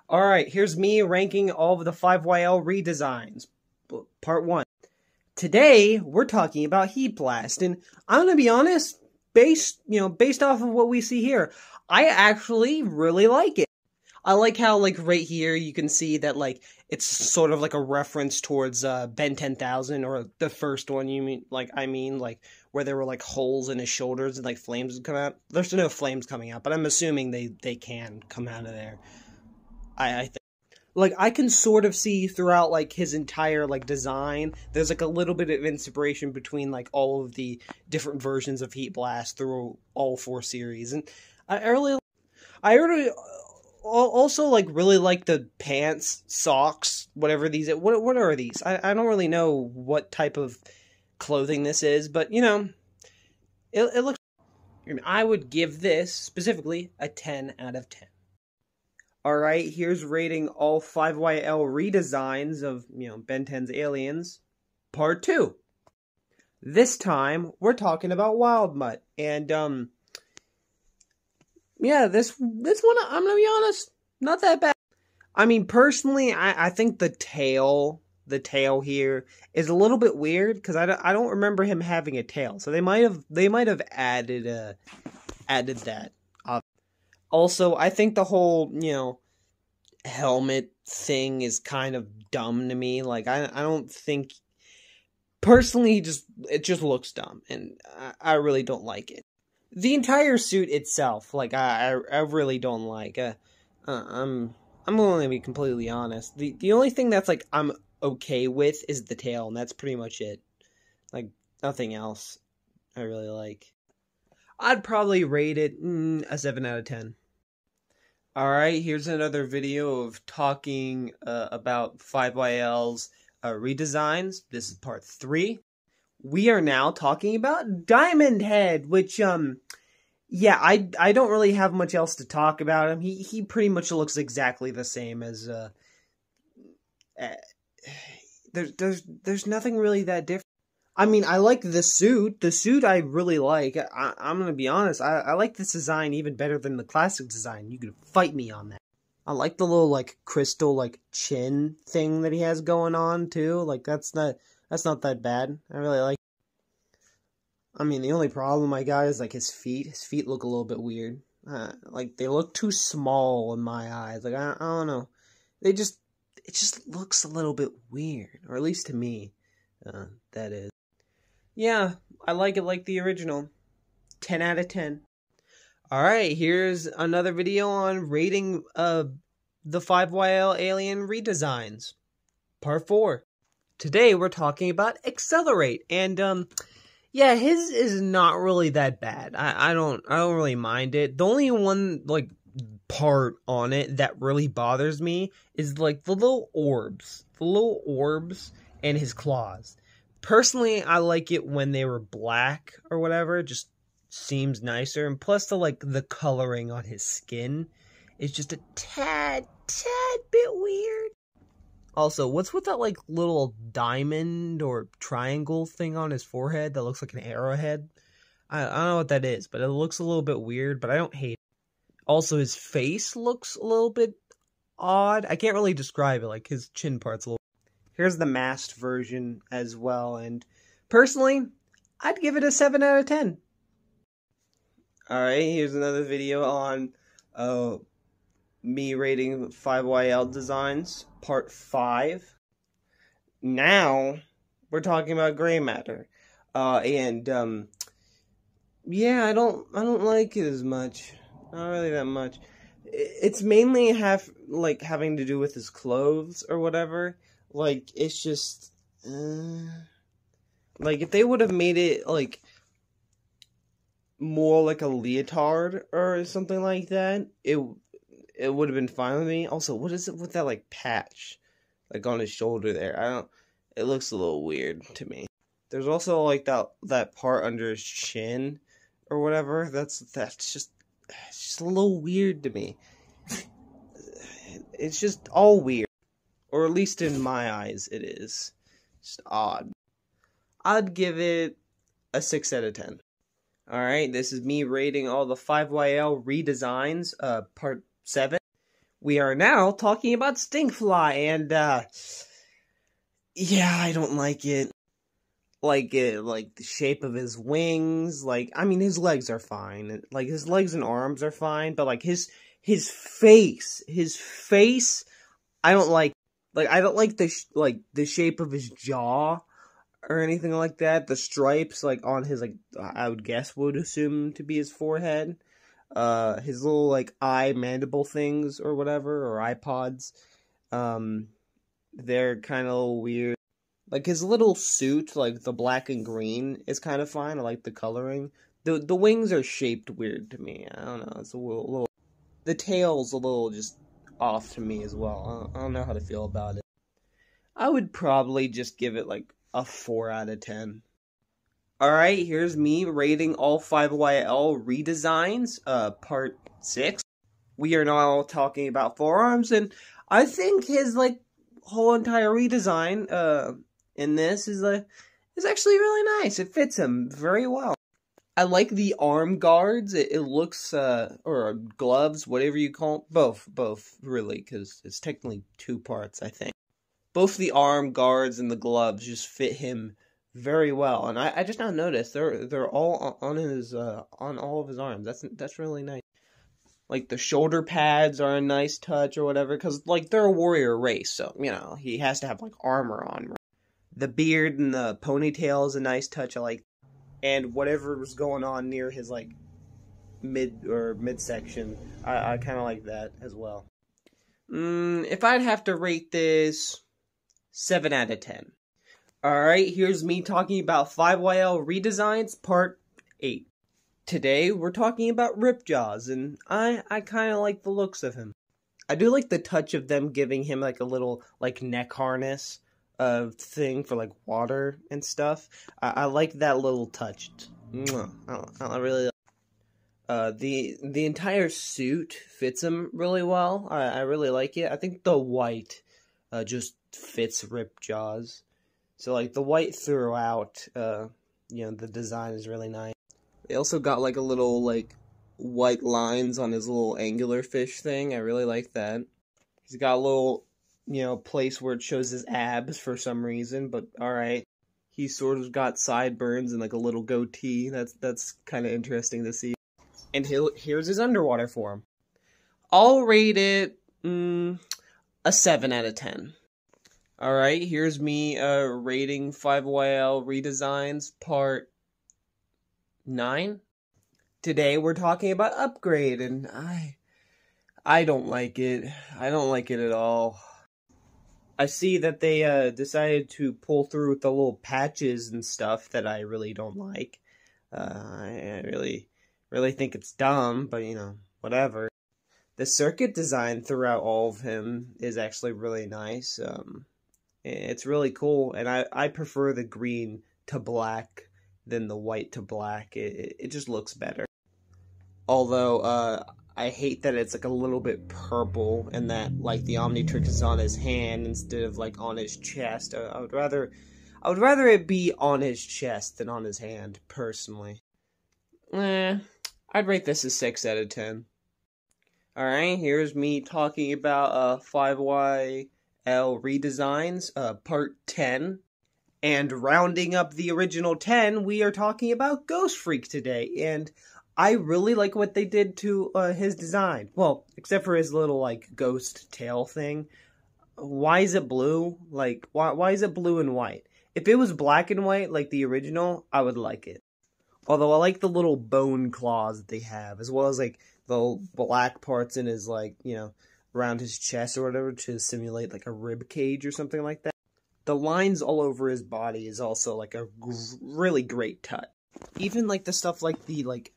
Alright, here's me ranking all of the 5YL redesigns. Part 1. Today, we're talking about Heat Blast, and I'm gonna be honest, based off of what we see here, I actually really like it. I like how, right here, you can see that, it's sort of like a reference towards, Ben 10,000, or the first one, where there were, holes in his shoulders and, flames would come out. There's no flames coming out, but I'm assuming they can come out of there. I think. I can sort of see throughout, his entire, design, there's, a little bit of inspiration between, all of the different versions of Heat Blast through all 4 series, and I also, really like the pants, socks, whatever these, what are these? I don't really know what type of clothing this is, but, it looks, I would give this, specifically, a 10 out of 10. Alright, here's rating all 5YL redesigns of, Ben 10's Aliens, Part 2. This time, we're talking about Wild Mutt, and, yeah, this one, I'm gonna be honest, not that bad. I mean, personally, I think the tail here is a little bit weird, because I don't remember him having a tail, so they might have added that. Also, I think the whole, helmet thing is kind of dumb to me. I don't think, personally, it just looks dumb, and I really don't like it. The entire suit itself, I really don't like. I'm going to be completely honest. The only thing that's, I'm okay with is the tail, and that's pretty much it. Nothing else I really like. I'd probably rate it a 7 out of 10. Alright, here's another video of talking about 5YL's redesigns. This is part 3. We are now talking about Diamond Head, which, yeah, I don't really have much else to talk about him. He pretty much looks exactly the same as, there's nothing really that different. I mean, I like the suit. The suit I really like. I'm gonna be honest, I like this design even better than the classic design. You could fight me on that. I like the little, crystal, chin thing that he has going on, too. That's not that bad. I really like it. I mean, the only problem I got is, his feet. His feet look a little bit weird. They look too small in my eyes. I don't know. It just looks a little bit weird. Or at least to me, that is. Yeah, I like it like the original. 10 out of 10. Alright, here's another video on rating the 5YL Alien redesigns. Part 4. Today we're talking about Accelerate, and yeah, his is not really that bad. I don't really mind it. The only one part on it that really bothers me is the little orbs. The little orbs and his claws. Personally, I like it when they were black or whatever. It just seems nicer. And plus the coloring on his skin is just a tad bit weird. Also, what's with that little diamond or triangle thing on his forehead that looks like an arrowhead? I don't know what that is, but it looks a little bit weird, but I don't hate it. Also, his face looks a little bit odd. I can't really describe it, his chin part's a little. Here's the masked version as well, and personally, I'd give it a 7 out of 10. Alright, here's another video on me rating 5YL designs, part 5. Now, we're talking about gray matter. And yeah, I don't like it as much. Not really that much. It's mainly having to do with his clothes or whatever. It's just, if they would have made it, more like a leotard or something like that, it would have been fine with me. Also, what is it with that, patch, on his shoulder there? It looks a little weird to me. There's also, that part under his chin or whatever. That's just, it's just a little weird to me. It's just all weird. Or at least in my eyes, it is. Just odd. I'd give it a 6 out of 10. Alright, this is me rating all the 5YL redesigns, part 7. We are now talking about Stinkfly, and, yeah, I don't like it. Like the shape of his wings, like, I mean, his legs are fine. Like, his legs and arms are fine, but, like, his face, I don't like. Like, I don't like the shape of his jaw or anything like that. The stripes, like, on his, like, I would assume to be his forehead. His little, like, eye mandible things or whatever, or iPods. They're kind of weird. Like, his little suit, like, the black and green is kind of fine. I like the coloring. The wings are shaped weird to me. I don't know. It's a little... The tail's a little just off to me as well. I don't know how to feel about it. I would probably just give it, like, a 4 out of 10. Alright, here's me rating all 5YL redesigns, part 6. We are now talking about forearms, and I think his, like, whole entire redesign, in this is actually really nice. It fits him very well. I like the arm guards. It looks, or gloves, whatever you call them. Both, really, because it's technically 2 parts, I think. Both the arm guards and the gloves just fit him very well. And I just now noticed they're all on all of his arms. That's really nice. Like, the shoulder pads are a nice touch or whatever, because, like, they're a warrior race, so, you know, he has to have, like, armor on, right? The beard and the ponytail is a nice touch, I like. And whatever's going on near his, like, midsection, I kind of like that as well. If I'd have to rate this, 7 out of 10. Alright, here's me talking about 5YL Redesigns, Part 8. Today, we're talking about Ripjaws, and I kind of like the looks of him. I do like the touch of them giving him, like, a little, like, neck harness thing for, like, water and stuff. I like that little touch. I really like the entire suit fits him really well. I really like it. I think the white just fits Ripjaws. So, like, the white throughout, you know, the design is really nice. They also got, like, a little, like, white lines on his little angular fish thing. I really like that. He's got a little, you know, place where it shows his abs for some reason, but alright. He sort of got sideburns and, like, a little goatee. That's kind of interesting to see. And here's his underwater form. I'll rate it, a 7 out of 10. Alright, here's me, rating 5YL Redesigns, Part 9. Today we're talking about Upgrade, and I don't like it. I don't like it at all. I see that they decided to pull through with the little patches and stuff that I really don't like. I really think it's dumb, but you know, whatever. The circuit design throughout all of him is actually really nice. It's really cool, and I prefer the green to black than the white to black. It just looks better. Although, I hate that it's, like, a little bit purple, and that, like, the Omnitrix is on his hand instead of, like, on his chest. I would rather it be on his chest than on his hand, personally. I'd rate this a 6 out of 10. Alright, here's me talking about, 5YL Redesigns, Part 10. And rounding up the original 10, we are talking about Ghost Freak today, and I really like what they did to his design. Well, except for his little, like, ghost tail thing. Why is it blue? Like, why is it blue and white? If it was black and white, like the original, I would like it. Although I like the little bone claws that they have, as well as, like, the black parts in his, like, you know, around his chest or whatever to simulate, like, a rib cage or something like that. The lines all over his body is also, like, a really great touch. Even, like, the stuff like the, like,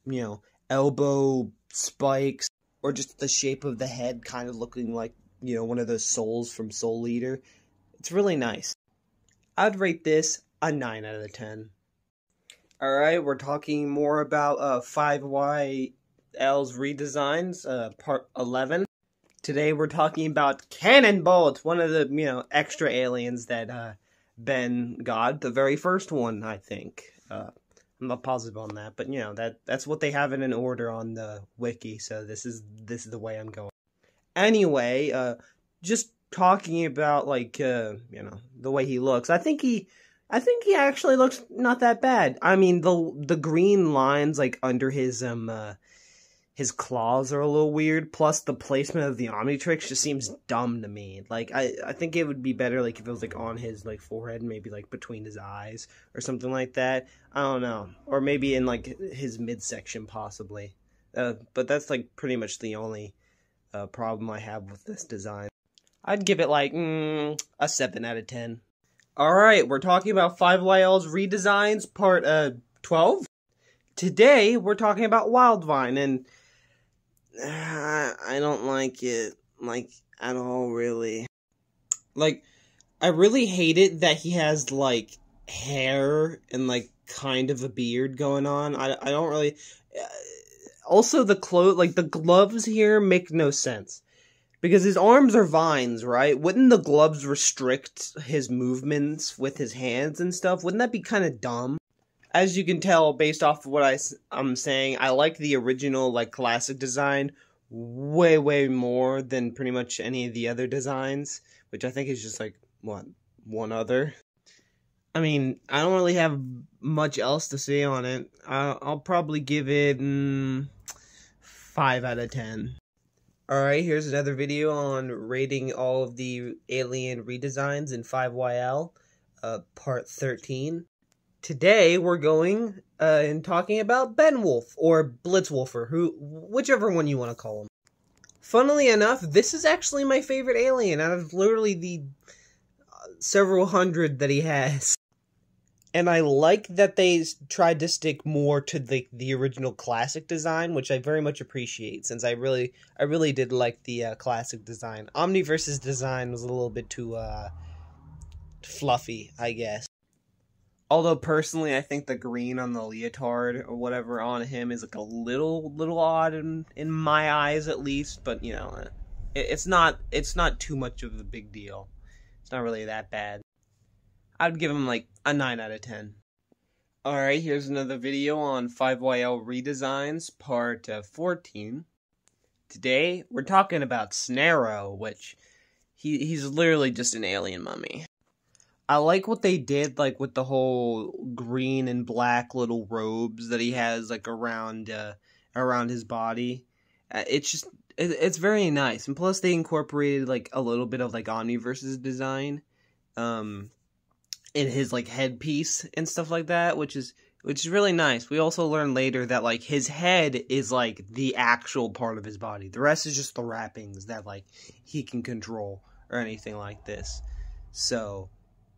you know, elbow spikes, or just the shape of the head kind of looking like, you know, one of those souls from Soul Eater. It's really nice. I'd rate this a 9 out of 10. Alright, we're talking more about 5YL's redesigns, part 11. Today we're talking about Cannonbolt, one of the, you know, extra aliens that Ben got. The very first one, I think. I'm not positive on that, but you know, that's what they have in an order on the wiki, so this is the way I'm going. Anyway, just talking about like the way he looks. I think he actually looks not that bad. I mean, the green lines like under his claws are a little weird. Plus, the placement of the Omnitrix just seems dumb to me. Like, I think it would be better like if it was like on his like forehead, maybe like between his eyes or something like that. I don't know, or maybe in like his midsection possibly. But that's like pretty much the only problem I have with this design. I'd give it like a 7 out of 10. Alright, we're talking about 5YL's Redesigns part 12. Today, we're talking about Wildvine, and I don't like it, like, at all, really. Like, I really hate it that he has, like, hair and, like, kind of a beard going on. I don't really... Also, the gloves here make no sense. Because his arms are vines, right? Wouldn't the gloves restrict his movements with his hands and stuff? Wouldn't that be kind of dumb? As you can tell, based off of what I'm saying, I like the original, like, classic design way, way more than pretty much any of the other designs. Which I think is just, like, what? One other? I mean, I don't really have much else to say on it. I'll probably give it 5 out of 10. Alright, here's another video on rating all of the alien redesigns in 5YL, part 13. Today, we're going and talking about Benwolf, or Blitzwolfer, whichever one you want to call him. Funnily enough, this is actually my favorite alien out of literally the several hundred that he has. And I like that they tried to stick more to the original classic design, which I very much appreciate, since I really did like the classic design. Omniverse's design was a little bit too fluffy, I guess. Although personally, I think the green on the leotard or whatever on him is like a little odd in my eyes, at least. But you know, it's not too much of a big deal. It's not really that bad. I'd give him like a 9 out of 10. Alright, here's another video on 5YL Redesigns, part 14. Today, we're talking about Snarrow, which he's literally just an alien mummy. I like what they did, like, with the whole green and black little robes that he has, like, around his body. It's very nice. And plus, they incorporated, like, a little bit of, like, Omniverse's design. In his like headpiece and stuff like that, which is really nice. We also learn later that like his head is like the actual part of his body. The rest is just the wrappings that like he can control or anything like this. So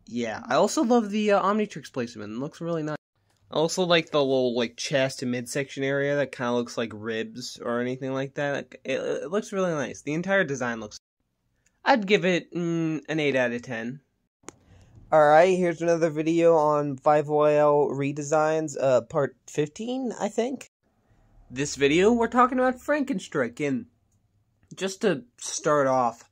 yeah, I also love the Omnitrix placement. It looks really nice. I also like the little like chest and midsection area that kind of looks like ribs or anything like that. It looks really nice. The entire design looks. I'd give it an 8 out of 10. Alright, here's another video on 5YL Redesigns, part 15, I think. This video, we're talking about Frankenstrick, and just to start off,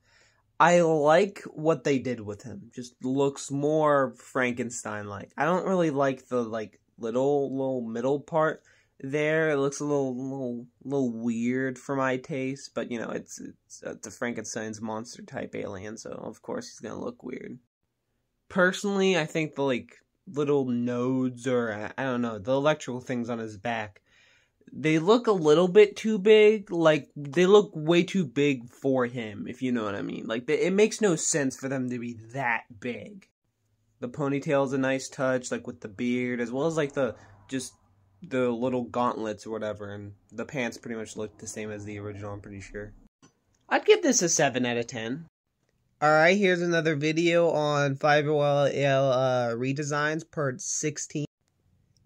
I like what they did with him. Just looks more Frankenstein-like. I don't really like the, like, little middle part there. It looks a little weird for my taste, but, you know, it's a Frankenstein's monster-type alien, so of course he's gonna look weird. Personally, I think the, like, little nodes, or, I don't know, the electrical things on his back, they look a little bit too big. Like, they look way too big for him, if you know what I mean. Like, it makes no sense for them to be that big. The ponytail's a nice touch, like, with the beard, as well as, like, the little gauntlets or whatever, and the pants pretty much look the same as the original, I'm pretty sure. I'd give this a 7 out of 10. Alright, here's another video on 5YL Redesigns, part 16.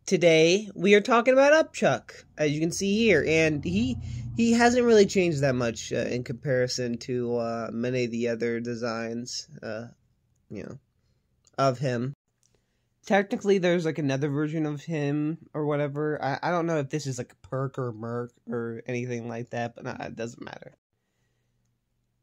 Today, we are talking about Upchuck, as you can see here, and he hasn't really changed that much in comparison to many of the other designs, you know, of him. Technically, there's, like, another version of him, or whatever. I don't know if this is, like, Perk or Merc or anything like that, but it doesn't matter.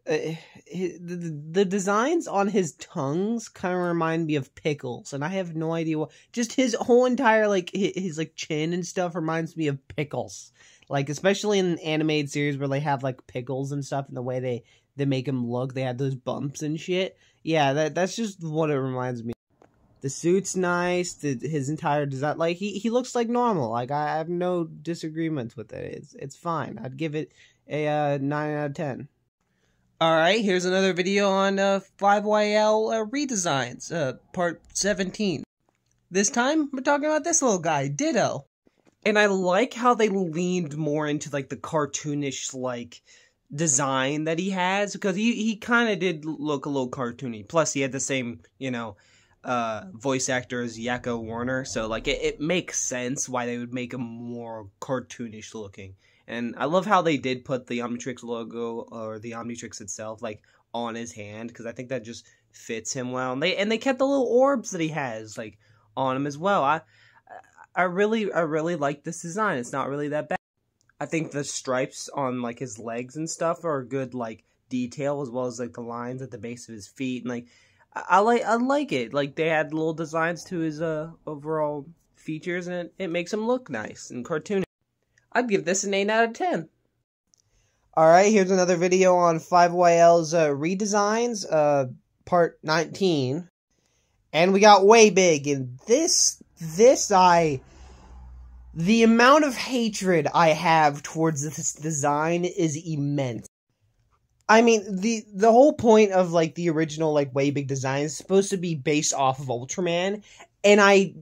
The designs on his tongues kind of remind me of Pickles, and I have no idea what. Just his whole entire, like, his like, chin and stuff reminds me of Pickles. Like, especially in an animated series where they have, like, Pickles and stuff, and the way they make him look. They had those bumps and shit. Yeah, that's just what it reminds me. The suit's nice. His entire design, like he looks like normal. Like I have no disagreements with it. It's fine. I'd give it a 9 out of 10. All right, here's another video on 5YL Redesigns, part 17. This time we're talking about this little guy, Ditto. And I like how they leaned more into like the cartoonish like design that he has, because he kind of did look a little cartoony. Plus he had the same, voice actor as Yakko Warner, so like it makes sense why they would make him more cartoonish looking. And I love how they did put the Omnitrix logo, or the Omnitrix itself, like on his hand, because I think that just fits him well. And they kept the little orbs that he has like on him as well. I really like this design. It's not really that bad. I think the stripes on like his legs and stuff are a good like detail, as well as like the lines at the base of his feet. And like I like it. Like they add little designs to his overall features, and it makes him look nice and cartoony. I'd give this an 8 out of 10. Alright, here's another video on 5YL's Redesigns, part 19. And we got Way Big, and the amount of hatred I have towards this design is immense. I mean, the whole point of, like, the original, like, Way Big design is supposed to be based off of Ultraman, and I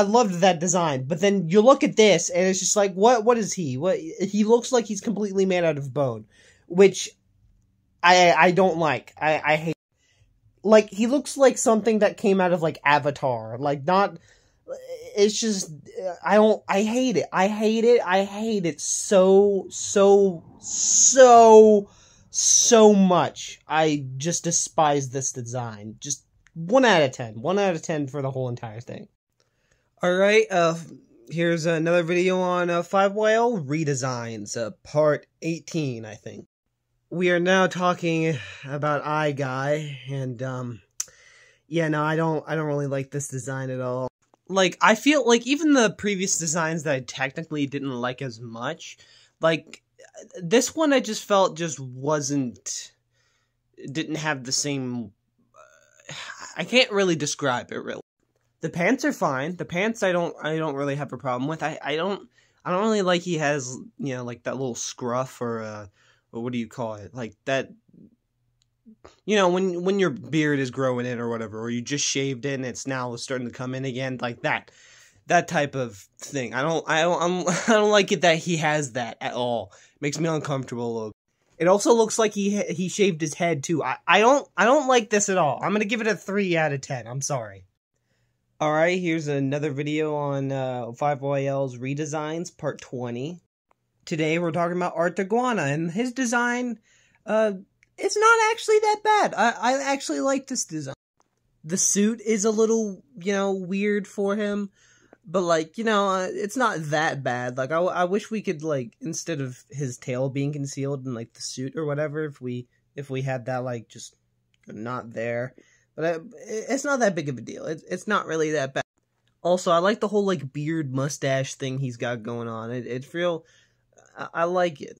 loved that design, but then you look at this, and it's just like, what is he? He looks like he's completely made out of bone, which I don't like. I hate. Like, he looks like something that came out of, like, Avatar. Like, not. It's just, I hate it. I hate it so much. I just despise this design. Just 1 out of 10. 1 out of 10 for the whole entire thing. Alright, here's another video on 5YL Redesigns, part 18, I think. We are now talking about Eye Guy, and, yeah, no, I don't really like this design at all. Like, I feel like even the previous designs that I technically didn't like as much, like, this one I just felt just didn't have the same, I can't really describe it, really. The pants are fine. The pants I don't really have a problem with. I don't really like he has, like that little scruff, or what do you call it? Like that, when your beard is growing in or whatever, or you just shaved it and it's now starting to come in again, like that type of thing. I don't like it that he has that at all. It makes me uncomfortable. It also looks like he shaved his head too. I don't like this at all. I'm gonna give it a 3 out of 10. I'm sorry. Alright, here's another video on 5YL's Redesigns, part 20. Today we're talking about Art Iguana, and his design, it's not actually that bad. I actually like this design. The suit is a little, weird for him, but, like, it's not that bad. Like, I wish we could, like, instead of his tail being concealed in, like, the suit or whatever, if we had that, like, just not there. But it's not that big of a deal. It's not really that bad. Also, I like the whole, like, beard mustache thing he's got going on. It's real. I like it.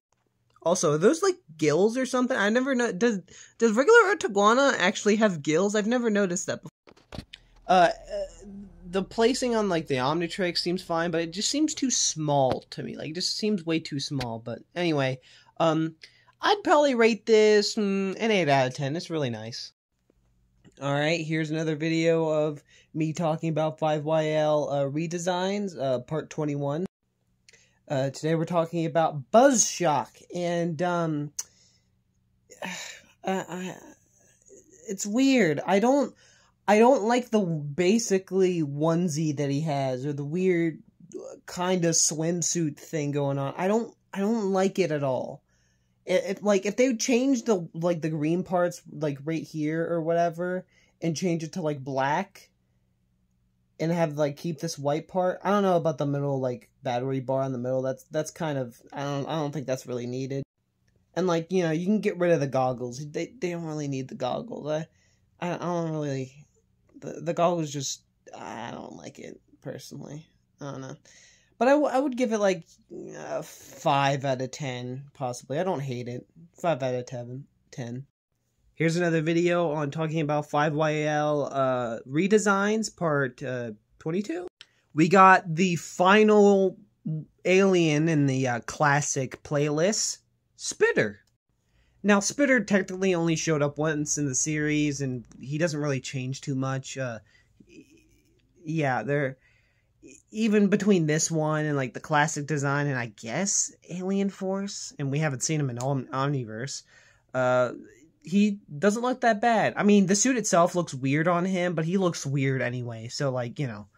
Also, are those, like, gills or something? I never know. Does regular Iguana actually have gills? I've never noticed that before. The placing on, like, the Omnitrix seems fine, but it just seems too small to me. Like, it just seems way too small. But anyway, I'd probably rate this an 8 out of 10. It's really nice. Alright, here's another video of me talking about 5YL Redesigns, part 21. Today we're talking about Buzzshock, and, it's weird. I don't like the basically onesie that he has, or the weird kind of swimsuit thing going on. I don't like it at all. Like, if they would change the green parts, like, right here or whatever, and change it to, like, black, and have, like, keep this white part. I don't know about the middle, like, battery bar in the middle. That's kind of, I don't think that's really needed. And, like, you can get rid of the goggles. They don't really need the goggles. I don't really, the goggles just, I don't like it, personally. I don't know. But I would give it like 5 out of 10, possibly. I don't hate it. 5 out of 10. Here's another video on talking about 5YL redesigns, part 22. We got the final alien in the classic playlist, Spitter. Now, Spitter technically only showed up once in the series, and he doesn't really change too much. Yeah, they're... Even between this one and, like, the classic design and, I guess, Alien Force, and we haven't seen him in Omniverse, he doesn't look that bad. I mean, the suit itself looks weird on him, but he looks weird anyway, so, like, you know,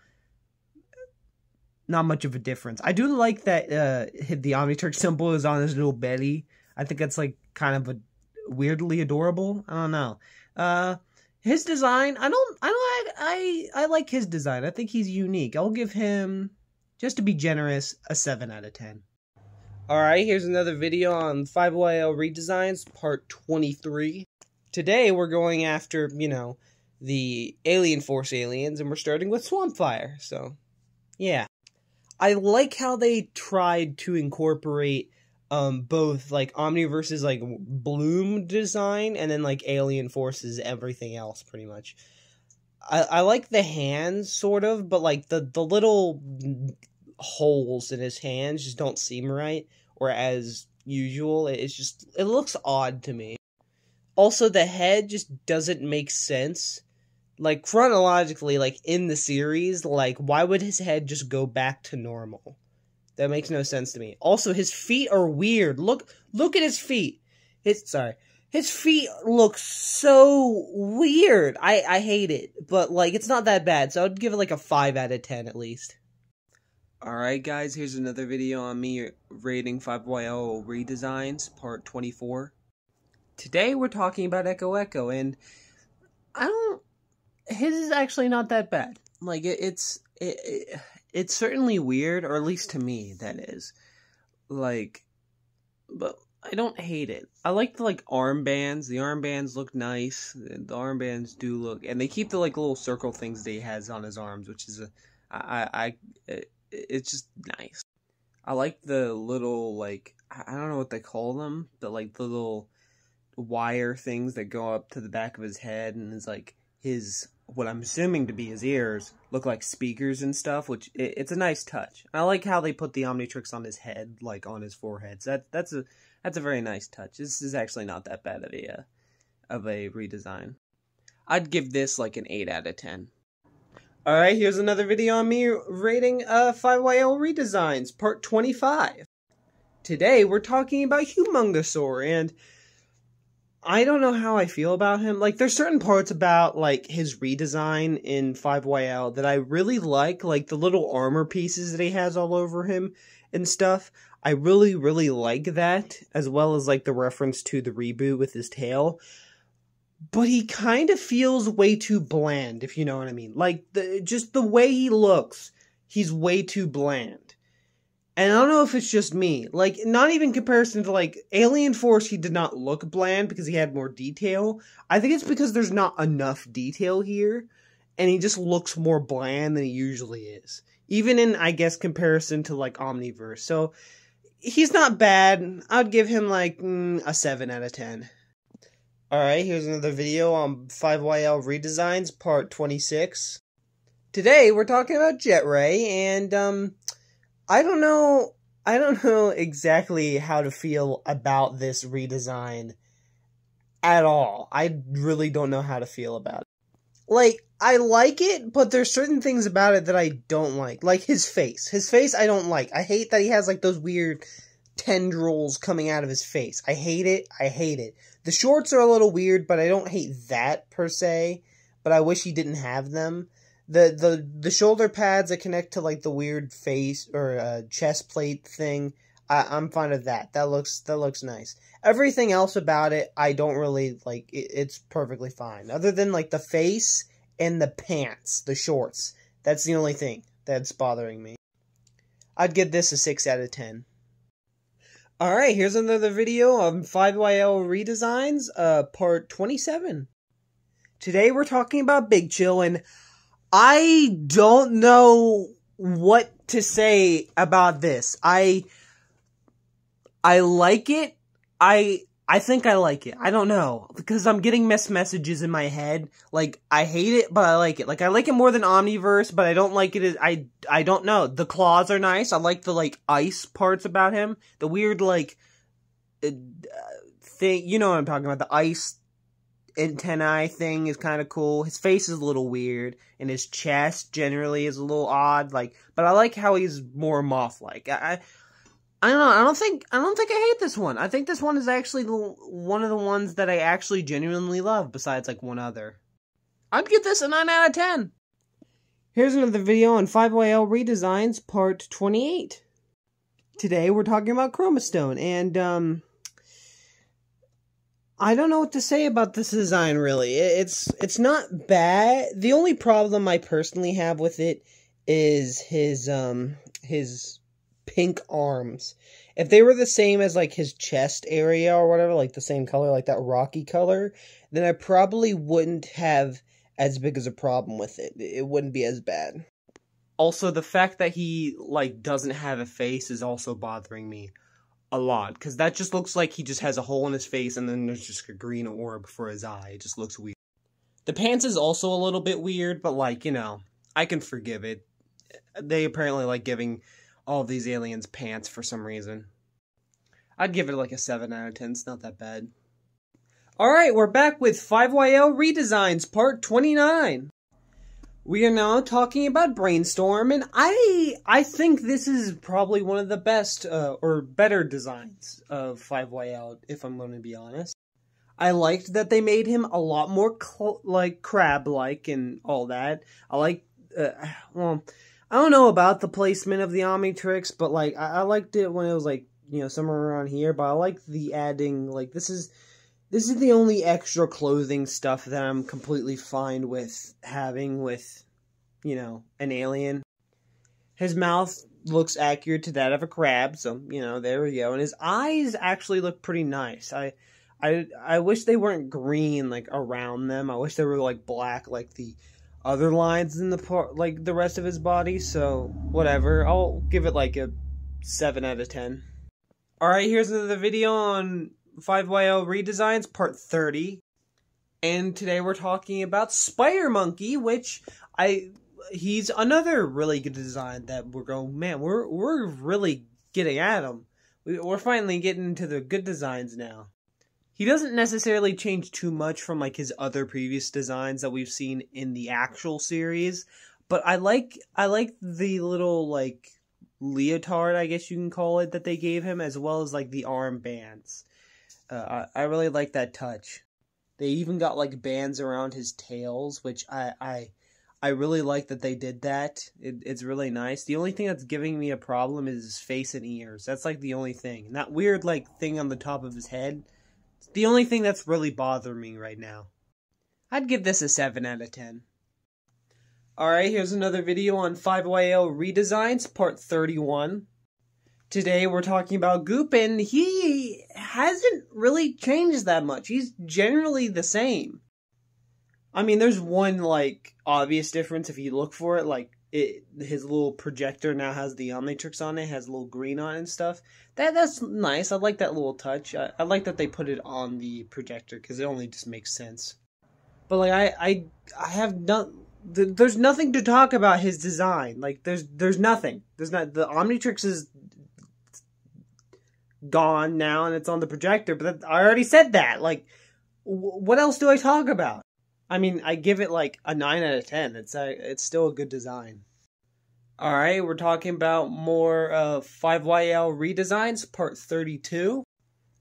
not much of a difference. I do like that the Omniturk symbol is on his little belly. I think that's, like, kind of a weirdly adorable. I don't know. His design, I like his design. I think he's unique. I'll give him, just to be generous, a 7 out of 10. Alright, here's another video on 5YL Redesigns, part 23. Today we're going after, you know, the Alien Force aliens, and we're starting with Swampfire, so, yeah. I like how they tried to incorporate both, like, Omniverse's, like, Bloom design, and then, like, Alien Force's everything else, pretty much. I like the hands, sort of, but, like, the little holes in his hands just don't seem right, or as usual. It's just, it looks odd to me. Also, the head just doesn't make sense. Like, chronologically, like, in the series, like, why would his head just go back to normal? That makes no sense to me. Also, his feet are weird. Look at his feet. His feet look so weird. I hate it. But, like, it's not that bad. So I'd give it, like, a 5 out of 10 at least. Alright, guys. Here's another video on me rating 5YL Redesigns, part 24. Today, we're talking about Echo Echo, and his is actually not that bad. Like, it's certainly weird, or at least to me, that is. Like, but I don't hate it. I like the, like, armbands. The armbands look nice. The armbands do look... And they keep the, like, little circle things that he has on his arms, which is it's just nice. I like the little, like... I don't know what they call them. But, like, the little wire things that go up to the back of his head, and is, like, his... what I'm assuming to be his ears look like speakers and stuff, which it's a nice touch. I like how they put the Omnitrix on his head, like on his forehead. So that's a very nice touch. This is actually not that bad of a redesign. I'd give this like an 8 out of 10. Alright, here's another video on me rating 5YL Redesigns, part 25. Today we're talking about Humongosaur, and I don't know how I feel about him. Like, there's certain parts about, like, his redesign in 5YL that I really like the little armor pieces that he has all over him and stuff. I really, really like that, as well as, like, the reference to the reboot with his tail. But he kind of feels way too bland, if you know what I mean. Like, just the way he looks, he's way too bland. And I don't know if it's just me. Like, not even in comparison to, like, Alien Force, he did not look bland because he had more detail. I think it's because there's not enough detail here, and he just looks more bland than he usually is. Even in, I guess, comparison to, like, Omniverse. So, he's not bad. I'd give him, like, a 7 out of 10. Alright, here's another video on 5YL Redesigns, part 26. Today, we're talking about Jet Ray, and, I don't know exactly how to feel about this redesign at all. I really don't know how to feel about it. Like, I like it, but there's certain things about it that I don't like. Like his face. His face I don't like. I hate that he has like those weird tendrils coming out of his face. I hate it. I hate it. The shorts are a little weird, but I don't hate that per se. But I wish he didn't have them. The shoulder pads that connect to like the weird face or chest plate thing, I'm fine with that. That looks nice. Everything else about it, I don't really like. It's perfectly fine. Other than like the face and the pants, the shorts. That's the only thing that's bothering me. I'd give this a 6 out of 10. Alright, here's another video on 5YL Redesigns, part 27. Today we're talking about Big Chill, and I don't know what to say about this. I like it. I think I like it. I don't know, because I'm getting mixed messages in my head. Like, I hate it, but I like it. Like, I like it more than Omniverse, but I don't like it. I don't know. The claws are nice. I like the, like, ice parts about him. The weird, like, thing. You know what I'm talking about. The ice antennae thing is kind of cool. His face is a little weird, and his chest generally is a little odd. Like, but I like how he's more moth-like. I don't know. I don't think I hate this one. I think this one is actually one of the ones that I actually genuinely love, besides like one other. I'd give this a 9 out of 10. Here's another video on 5YL Redesigns Part 28. Today we're talking about Chroma Stone, and I don't know what to say about this design really. It's not bad. The only problem I personally have with it is his pink arms. If they were the same as like his chest area or whatever, like the same color, like that rocky color, then I probably wouldn't have as big as a problem with it. It wouldn't be as bad. Also, the fact that he like doesn't have a face is also bothering me a lot, because that just looks like he just has a hole in his face and then there's just a green orb for his eye. It just looks weird. The pants is also a little bit weird, but like, you know, I can forgive it. They apparently like giving all of these aliens pants for some reason. I'd give it like a 7 out of 10. It's not that bad. Alright, we're back with 5YL Redesigns Part 29. We are now talking about Brainstorm, and I think this is probably one of the best, or better designs of 5YL, if I'm going to be honest. I liked that they made him a lot more, like, crab-like and all that. I like, well, I don't know about the placement of the Omnitrix, but, like, I liked it when it was, like, you know, somewhere around here, but I like the adding, like, this is the only extra clothing stuff that I'm completely fine with having with, you know, an alien. His mouth looks accurate to that of a crab, so, you know, there we go. And his eyes actually look pretty nice. I wish they weren't green, like, around them. I wish they were, like, black, like the other lines in the the rest of his body, so whatever. I'll give it like a 7 out of 10. Alright, here's another video on 5YL Redesigns Part 30. And today we're talking about Spider Monkey, which he's another really good design that we're going, man, we're really getting at him. We're finally getting into the good designs now. He doesn't necessarily change too much from like his other previous designs that we've seen in the actual series, but I like the little like leotard, I guess you can call it, that they gave him, as well as like the arm bands. I really like that touch. They even got like bands around his tails, which I really like that they did that. It's really nice. The only thing that's giving me a problem is his face and ears. That's like the only thing. And that weird like thing on the top of his head. The only thing that's really bothering me right now. I'd give this a 7 out of 10. Alright, here's another video on 5YL Redesigns, Part 31. Today we're talking about Goop, and he hasn't really changed that much. He's generally the same. I mean, there's one, like, obvious difference if you look for it, like, his little projector now has the Omnitrix on it, has a little green on it and stuff. That's nice. I like that little touch. I like that they put it on the projector, because it only just makes sense. But like I have there's nothing to talk about his design. Like there's nothing. There's not. The Omnitrix is gone now and it's on the projector. But I already said that. Like, what else do I talk about? I mean, I give it like a 9 out of 10. It's still a good design. Alright, we're talking about more 5YL Redesigns, Part 32.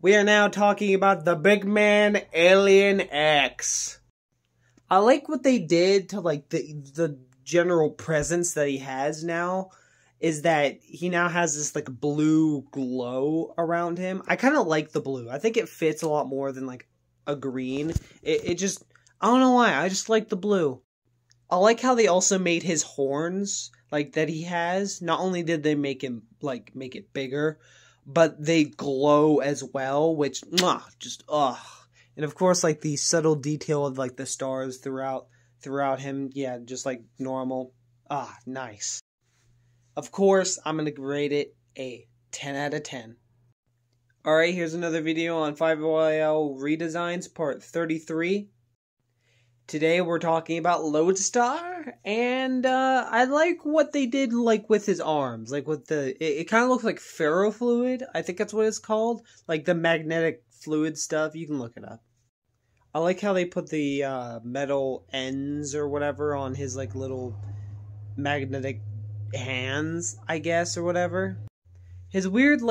We are now talking about the big man, Alien X. I like what they did to like the general presence that he has now, is that he now has this like blue glow around him. I kind of like the blue. I think it fits a lot more than like a green. It just, I don't know why, I just like the blue. I like how they also made his horns, like, that he has. Not only did they make him, like, make it bigger, but they glow as well, which, just, ugh. And of course, like, the subtle detail of, like, the stars throughout him, yeah, just, like, normal. Nice. Of course, I'm going to rate it a 10 out of 10. Alright, here's another video on 5YL Redesigns Part 33. Today we're talking about Lodestar, and I like what they did with his arms. It kind of looks like ferrofluid, I think that's what it's called. Like the magnetic fluid stuff, you can look it up. I like how they put the metal ends or whatever on his little magnetic hands, I guess, or whatever. His weird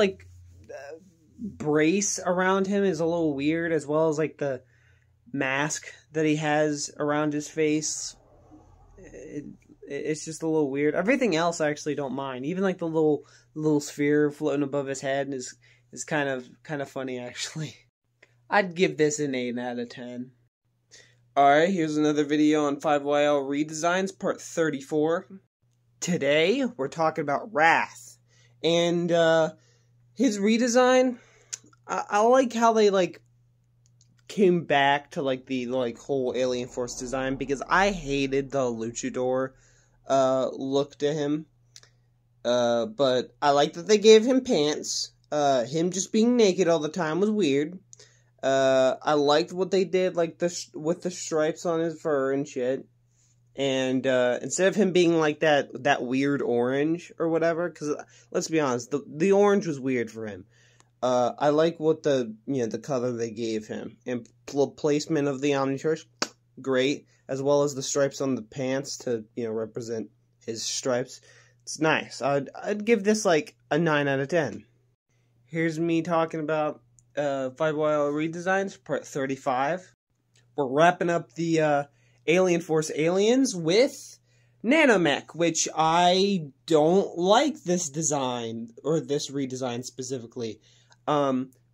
brace around him is a little weird, as well as the mask that he has around his face. It's just a little weird. Everything else I actually don't mind. Even the little sphere floating above his head is kind of funny, actually. I'd give this an 8 out of 10. Alright, here's another video on 5YL Redesigns Part 34. Today we're talking about Wrath. And his redesign, I like how they came back to the whole Alien Force design, because I hated the luchador look to him. But I like that they gave him pants. Him just being naked all the time was weird. I liked what they did with the stripes on his fur and shit. And instead of him being that weird orange or whatever, because let's be honest, the orange was weird for him. I like what the color they gave him, and placement of the Omnitorch, great, as well as the stripes on the pants to represent his stripes. It's nice. I'd give this a 9 out of 10. Here's me talking about 5YL Redesigns Part 35. We're wrapping up the Alien Force aliens with Nanomech, which I don't like this design, or this redesign specifically.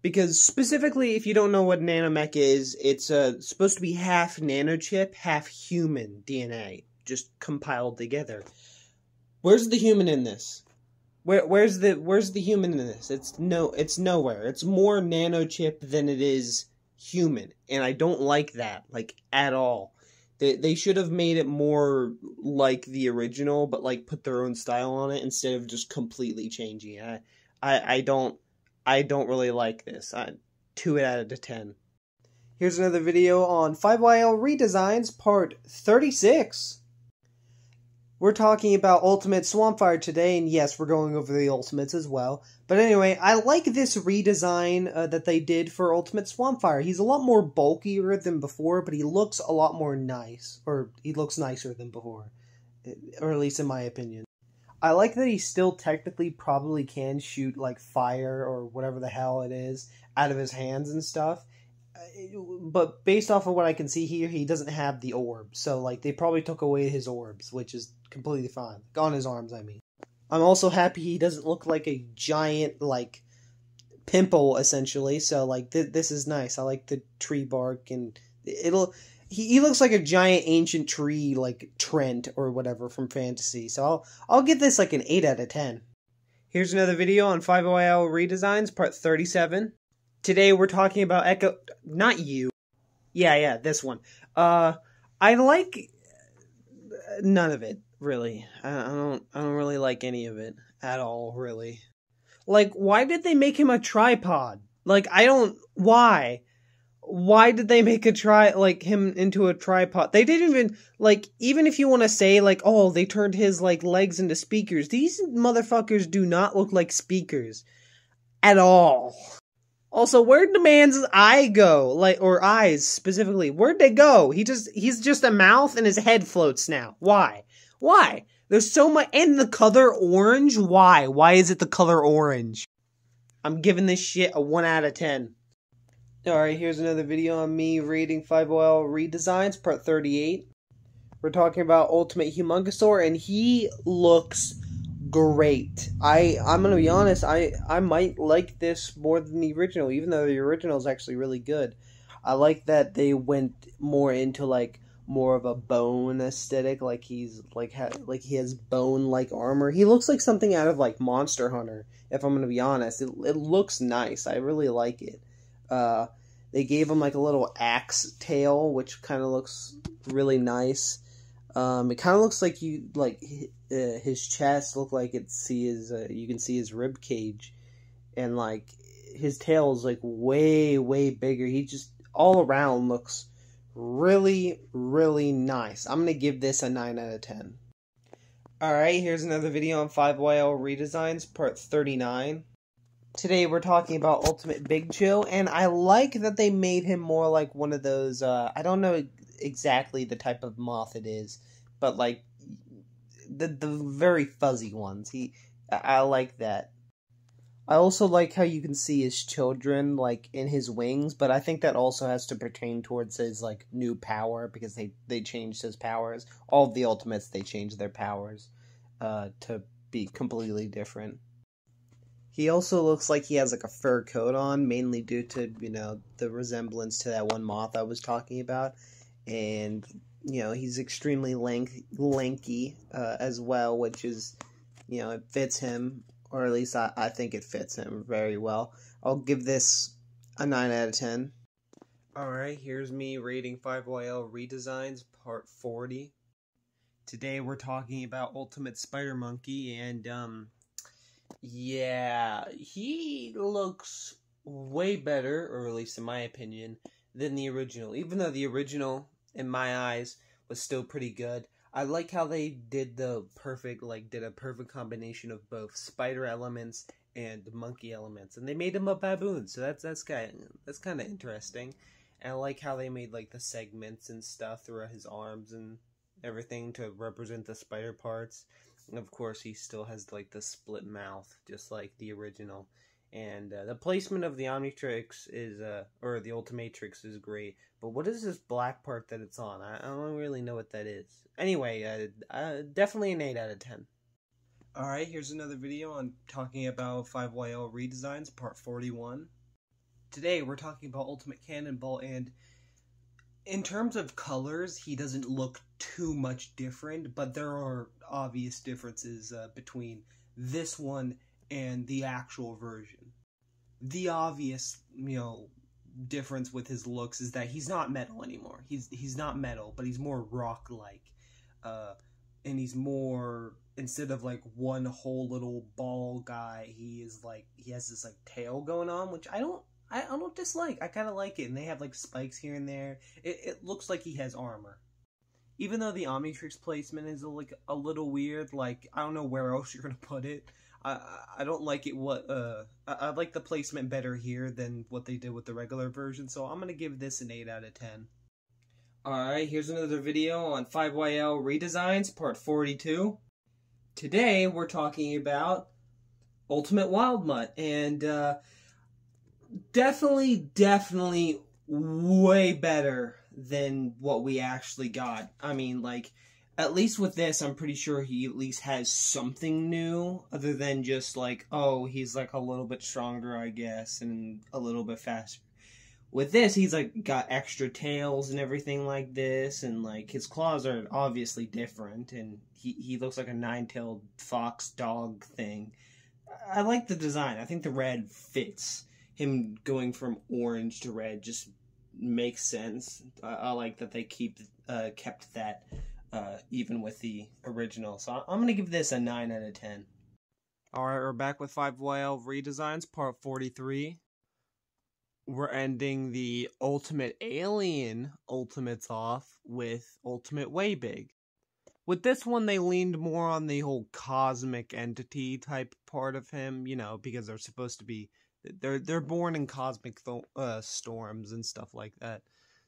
Because specifically, if you don't know what Nanomech is, it's supposed to be half nanochip, half human DNA, just compiled together. Where's the human in this? Where's the human in this? It's nowhere. It's more nanochip than it is human, and I don't like that, at all. They should have made it more like the original, but put their own style on it instead of just completely changing it. I don't really like this. 2 out of 10. Here's another video on 5YL Redesigns Part 36. We're talking about Ultimate Swampfire today, and yes, we're going over the Ultimates as well. But anyway, I like this redesign that they did for Ultimate Swampfire. He's a lot more bulkier than before, but he looks a lot more nice. Or, he looks nicer than before. Or at least in my opinion. I like that he still technically probably can shoot fire or whatever the hell it is out of his hands and stuff. But based off of what I can see here, he doesn't have the orb. So they probably took away his orbs, which is completely fine. On his arms, I mean. I'm also happy he doesn't look like a giant pimple essentially. So this is nice. I like the tree bark, and he looks like a giant ancient tree, Trent or whatever from fantasy. So I'll give this an 8 out of 10. Here's another video on 5YL Redesigns Part 37. Today we're talking about Echo. Not you. Yeah, this one. I like none of it, really. I don't really like any of it at all, really. Why did they make him a tripod? Why? Why did they make him into a tripod? They didn't even, even if you want to say, oh, they turned his, legs into speakers. These motherfuckers do not look like speakers. At all. Also, where'd the man's eye go? Or eyes, specifically. Where'd they go? He's just a mouth and his head floats now. Why? Why? There's so much, and the color orange? Why? Why is it the color orange? I'm giving this shit a 1 out of 10. Alright, here's another video on me rating 5OL Redesigns, Part 38. We're talking about Ultimate Humongousaur, and he looks great. I'm gonna be honest, I might like this more than the original, even though the original is actually really good. I like that they went more into, more of a bone aesthetic, he has bone-like armor. He looks like something out of, Monster Hunter, if I'm gonna be honest. It looks nice. I really like it. They gave him a little axe tail, which kind of looks really nice. It kind of looks like his chest look like you can see his rib cage, and like his tail is like way bigger. He just all around looks really nice. I'm gonna give this a 9 out of 10. Alright, here's another video on 5YL Redesigns, part 39. Today we're talking about Ultimate Big Chill, and I like that they made him more like one of those, I don't know exactly the type of moth it is, but like, the very fuzzy ones. I like that. I also like how you can see his children, like, in his wings, but I think that also has to pertain towards his, like, new power, because they changed his powers. All of the Ultimates, they changed their powers, to be completely different. He also looks like he has, like, a fur coat on, mainly due to, the resemblance to that one moth I was talking about, and, he's extremely lanky, as well, which is, it fits him. Or at least I think it fits him very well. I'll give this a 9 out of 10. Alright, here's me rating 5YL Redesigns, part 40. Today we're talking about Ultimate Spider Monkey, and, yeah, he looks way better, or at least in my opinion, than the original. Even though the original, in my eyes, was still pretty good. I like how they did a perfect combination of both spider elements and monkey elements, and they made him a baboon. So that's kind of interesting. And I like how they made like the segments and stuff throughout his arms and everything to represent the spider parts. And of course, he still has like the split mouth, just like the original. And the placement of the Omnitrix or the Ultimatrix is great. But what is this black part that it's on? I don't really know what that is. Anyway, definitely an 8 out of 10. Alright, here's another video on talking about 5YL Redesigns, part 41. Today, we're talking about Ultimate Cannonball, and in terms of colors, he doesn't look too much different, but there are obvious differences between this one and the actual version. The obvious, difference with his looks is that he's not metal anymore. He's not metal, but he's more rock-like. And he's more, instead of like one whole little ball guy, he has this like tail going on, which I don't dislike. I kind of like it, and they have like spikes here and there. It looks like he has armor. Even though the Omnitrix placement is like a little weird, like I don't know where else you're gonna put it. I don't like it. I like the placement better here than what they did with the regular version, so I'm gonna give this an 8 out of 10. Alright, here's another video on 5YL Redesigns, part 42. Today, we're talking about Ultimate Wild Mutt, and definitely way better than what we actually got. I mean, like, at least with this, I'm pretty sure he at least has something new, other than just like, oh, he's like a little bit stronger, I guess, and a little bit faster. With this, he's like got extra tails and everything like this, and like his claws are obviously different, and he looks like a 9-tailed fox dog thing. I like the design. I think the red fits. Him going from orange to red just makes sense. I like that they kept that. Even with the original. So I'm going to give this a 9 out of 10. Alright, we're back with 5YL Redesigns, part 43. We're ending the Ultimate Alien Ultimates off with Ultimate Way Big. With this one, they leaned more on the whole cosmic entity type part of him, because they're supposed to be... They're born in cosmic storms and stuff like that.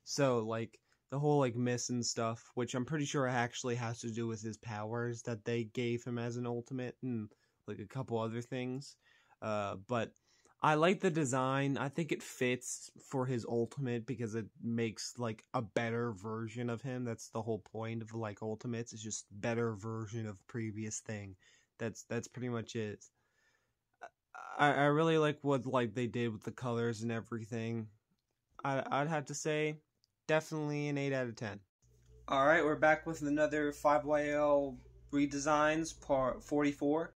So, like... the whole, like, mist and stuff, which I'm pretty sure actually has to do with his powers that they gave him as an ultimate and, like, a couple other things. But I like the design. I think it fits for his ultimate because it makes, like, a better version of him. That's the whole point of, like, ultimates. It's just better version of previous thing. That's pretty much it. I really like what, like, they did with the colors and everything. I'd have to say... definitely an 8 out of 10. Alright, we're back with another 5YL Redesigns, part 44.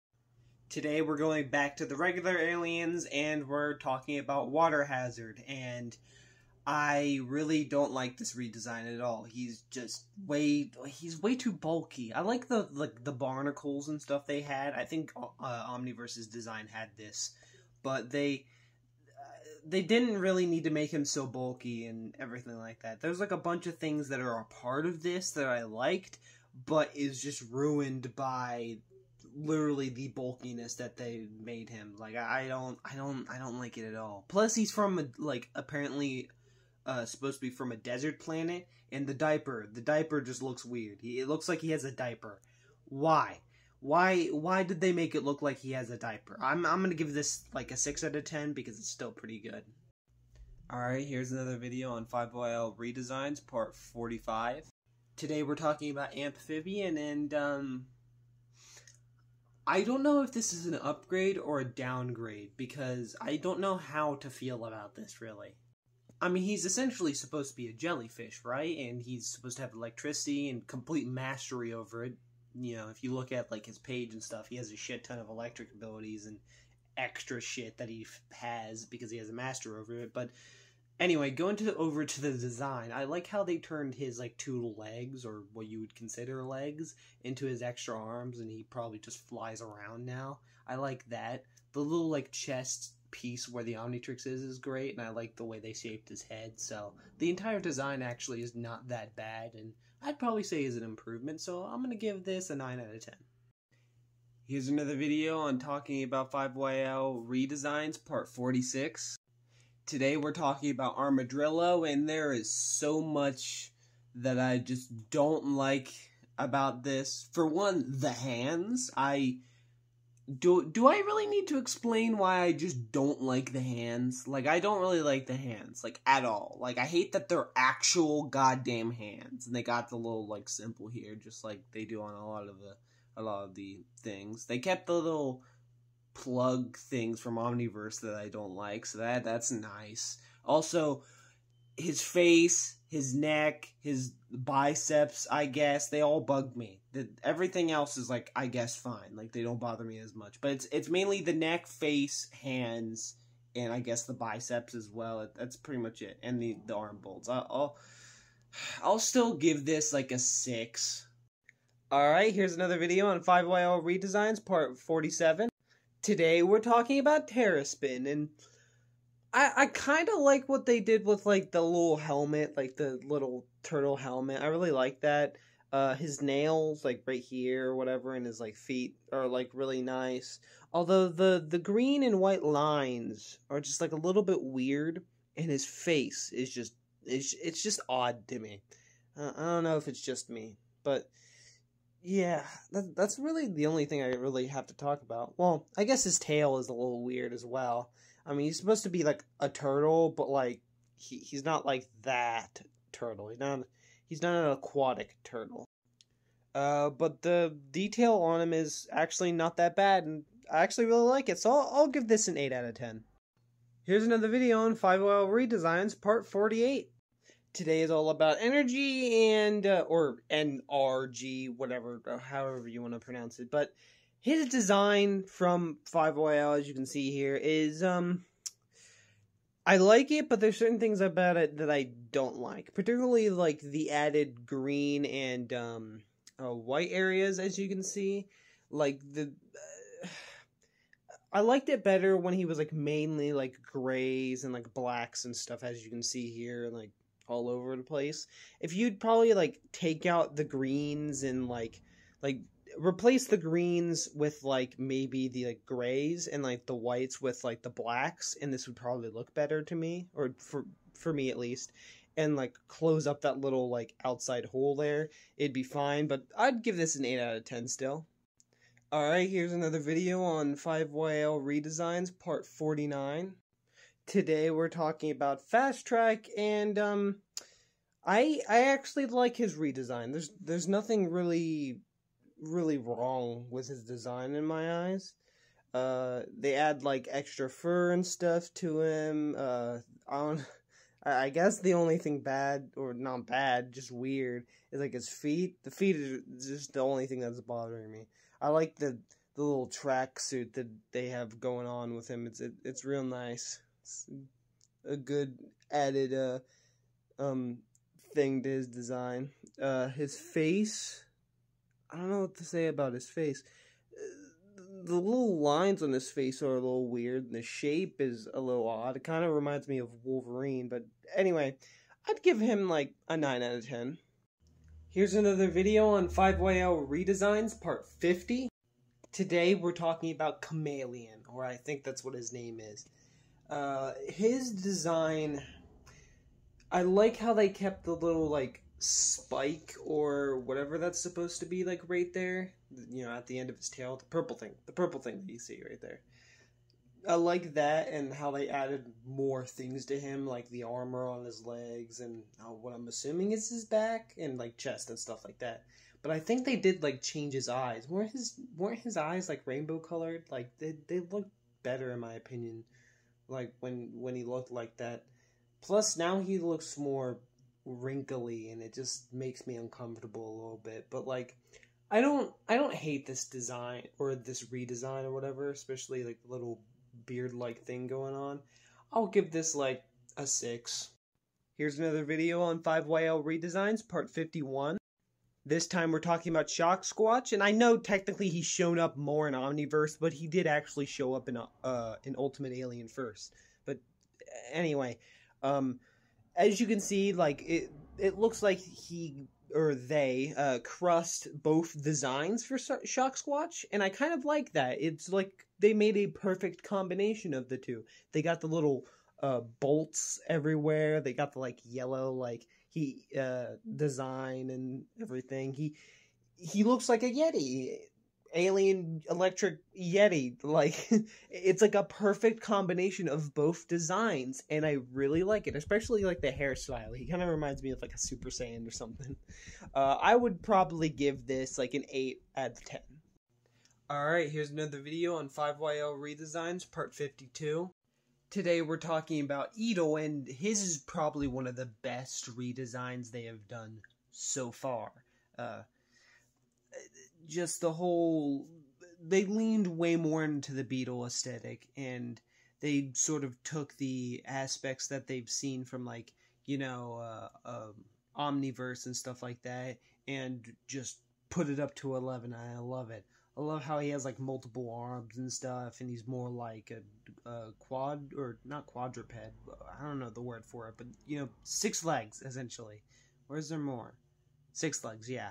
Today we're going back to the regular aliens, and we're talking about Water Hazard. And I really don't like this redesign at all. He's way too bulky. I like the barnacles and stuff they had. I think Omniverse's design had this, but they didn't really need to make him so bulky and everything like that. There's like a bunch of things that are a part of this that I liked, but is just ruined by literally the bulkiness that they made him. Like I don't like it at all. Plus he's from apparently supposed to be from a desert planet, and the diaper just looks weird. It looks like he has a diaper. Why? Why did they make it look like he has a diaper? I'm gonna give this like a 6 out of 10 because it's still pretty good. Alright, here's another video on 5YL Redesigns, part 45. Today we're talking about Amphibian, and I don't know if this is an upgrade or a downgrade, because I don't know how to feel about this, really. I mean, he's essentially supposed to be a jellyfish, right? And he's supposed to have electricity and complete mastery over it. You know, if you look at, like, his page and stuff, he has a shit ton of electric abilities and extra shit that he has because he has a master over it. But anyway, going over to the design, I like how they turned his, like, 2 legs, or what you would consider legs, into his extra arms, and he probably just flies around now. I like that. The little, like, chest piece where the Omnitrix is great, and I like the way they shaped his head. So the entire design actually is not that bad, and I'd probably say is an improvement, so I'm gonna give this a 9 out of 10. Here's another video on talking about 5YL Redesigns, part 46. Today we're talking about Armadillo, and there is so much that I just don't like about this. For one, the hands. Do I really need to explain why I just don't like the hands? Like, I don't really like the hands, like, at all. Like, I hate that they're actual goddamn hands, and they got the little, like, symbol here, just like they do on a lot of the things. They kept the little plug things from Omniverse that I don't like, so that's nice. Also, his face, his neck, his biceps, I guess, they all bug me. Everything else is, like, I guess fine. Like, they don't bother me as much. But it's mainly the neck, face, hands, and I guess the biceps as well. That's pretty much it. And the arm bolts. I'll still give this, like, a 6. Alright, here's another video on 5YL Redesigns, part 47. Today we're talking about Terraspin, and I kind of like what they did with, like, the little helmet, like, the little turtle helmet. I really like that. His nails, like, right here or whatever, and his, like, feet are, like, really nice. Although the green and white lines are just, like, a little bit weird, and his face is just, it's just odd to me. I don't know if it's just me, but yeah, that's really the only thing I really have to talk about. Well, I guess his tail is a little weird as well. I mean, he's supposed to be, like, a turtle, but, like, he's not, like, that turtle. He's not an aquatic turtle. But the detail on him is actually not that bad, and I actually really like it, so I'll give this an 8 out of 10. Here's another video on 5YL Redesigns, part 48. Today is all about energy and, or NRG, whatever, however you want to pronounce it, but his design from 5YL, as you can see here, is, I like it, but there's certain things about it that I don't like. Particularly, like, the added green and, white areas, as you can see. Like, I liked it better when he was, like, mainly, like, grays and, like, blacks and stuff, as you can see here, like, all over the place. If you'd probably, like, take out the greens and, like, replace the greens with, like, maybe the, like, grays and, like, the whites with, like, the blacks, and this would probably look better to me, or for me at least, and, like, close up that little, like, outside hole there, it'd be fine, but I'd give this an 8 out of 10 still. Alright, here's another video on 5YL Redesigns, part 49. Today we're talking about Fast Track, and, I actually like his redesign. There's nothing really wrong with his design in my eyes. They add, like, extra fur and stuff to him. I guess the only thing bad, or not bad, just weird, is, like, his feet. The feet is just the only thing that's bothering me. I like the little track suit that they have going on with him. It's real nice. It's a good added thing to his design. His face, I don't know what to say about his face. The little lines on his face are a little weird, and the shape is a little odd. It kind of reminds me of Wolverine, but anyway, I'd give him like a 9 out of 10. Here's another video on 5YL Redesigns, part 50. Today we're talking about Chameleon, or I think that's what his name is. His design, I like how they kept the little, like, spike or whatever that's supposed to be, like, right there. You know, at the end of his tail, the purple thing that you see right there. I like that and how they added more things to him, like the armor on his legs and what I'm assuming is his back and like chest and stuff like that. But I think they did like change his eyes. Weren't his eyes like rainbow colored? Like they looked better in my opinion. Like when he looked like that. Plus now he looks more wrinkly and it just makes me uncomfortable a little bit. But like I don't hate this design or this redesign or whatever, especially like the little beard-like thing going on. I'll give this like a 6. Here's another video on 5YL Redesigns, part 51. This time we're talking about Shock Squatch, and I know technically he's shown up more in Omniverse, but he did actually show up in Ultimate Alien first. But anyway, as you can see, like it looks like he or they crust both designs for Shock Squatch, and I kind of like that. It's like they made a perfect combination of the two. They got the little bolts everywhere. They got the like yellow like design and everything. He looks like a Yeti. Alien electric Yeti. Like it's like a perfect combination of both designs, and I really like it, especially like the hairstyle. He kind of reminds me of like a Super Saiyan or something. I would probably give this like an 8 out of 10. Alright, here's another video on 5YL Redesigns, part 52. Today we're talking about Edel, and his is probably one of the best redesigns they have done so far. Just the whole... They leaned way more into the Beetle aesthetic, and they sort of took the aspects that they've seen from, like, you know, Omniverse and stuff like that, and just put it up to 11. I love it. I love how he has, like, multiple arms and stuff, and he's more like a quad, or not quadruped, I don't know the word for it, but, you know, 6 legs, essentially. Or is there more? 6 legs, yeah.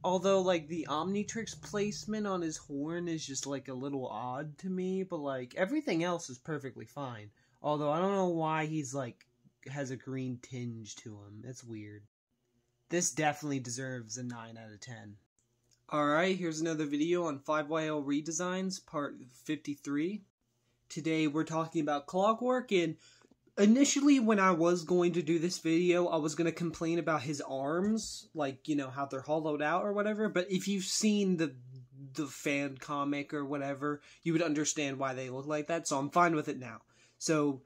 Although, like, the Omnitrix placement on his horn is just, like, a little odd to me, but, like, everything else is perfectly fine. Although, I don't know why he's, like, has a green tinge to him. It's weird. This definitely deserves a 9 out of 10. Alright, here's another video on 5YL Redesigns, part 53. Today we're talking about Clockwork, and initially when I was going to do this video, I was going to complain about his arms, like, you know, how they're hollowed out or whatever, but if you've seen the fan comic or whatever, you would understand why they look like that, so I'm fine with it now. So,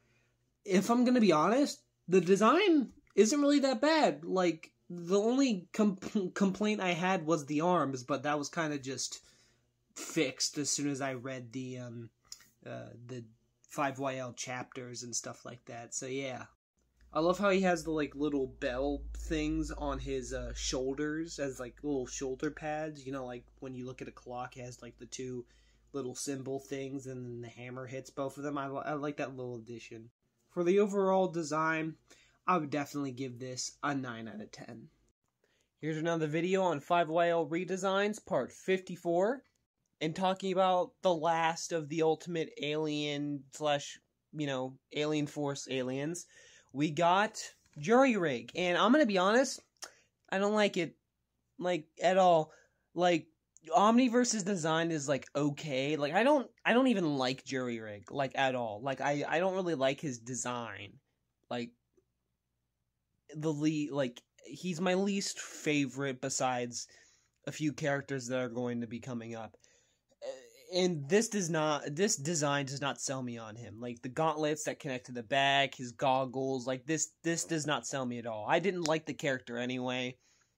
if I'm going to be honest, the design isn't really that bad. Like, the only complaint I had was the arms, but that was kind of just fixed as soon as I read the 5YL chapters and stuff like that. So yeah, I love how he has the like little bell things on his shoulders as like little shoulder pads. You know, like when you look at a clock, it has like the 2 little symbol things, and then the hammer hits both of them. I like that little addition. For the overall design, I would definitely give this a 9 out of 10. Here's another video on 5YL Redesigns, part 54. And talking about the last of the ultimate alien / you know, Alien Force aliens. We got Jury Rig. And I'm going to be honest, I don't like it, like, at all. Like, Omniverse's design is, like, okay. Like, I don't even like Jury Rig, like, at all. Like, I don't really like his design. Like, he's my least favorite besides a few characters that are going to be coming up. And this design does not sell me on him. Like, the gauntlets that connect to the back, his goggles, like, this does not sell me at all. I didn't like the character anyway,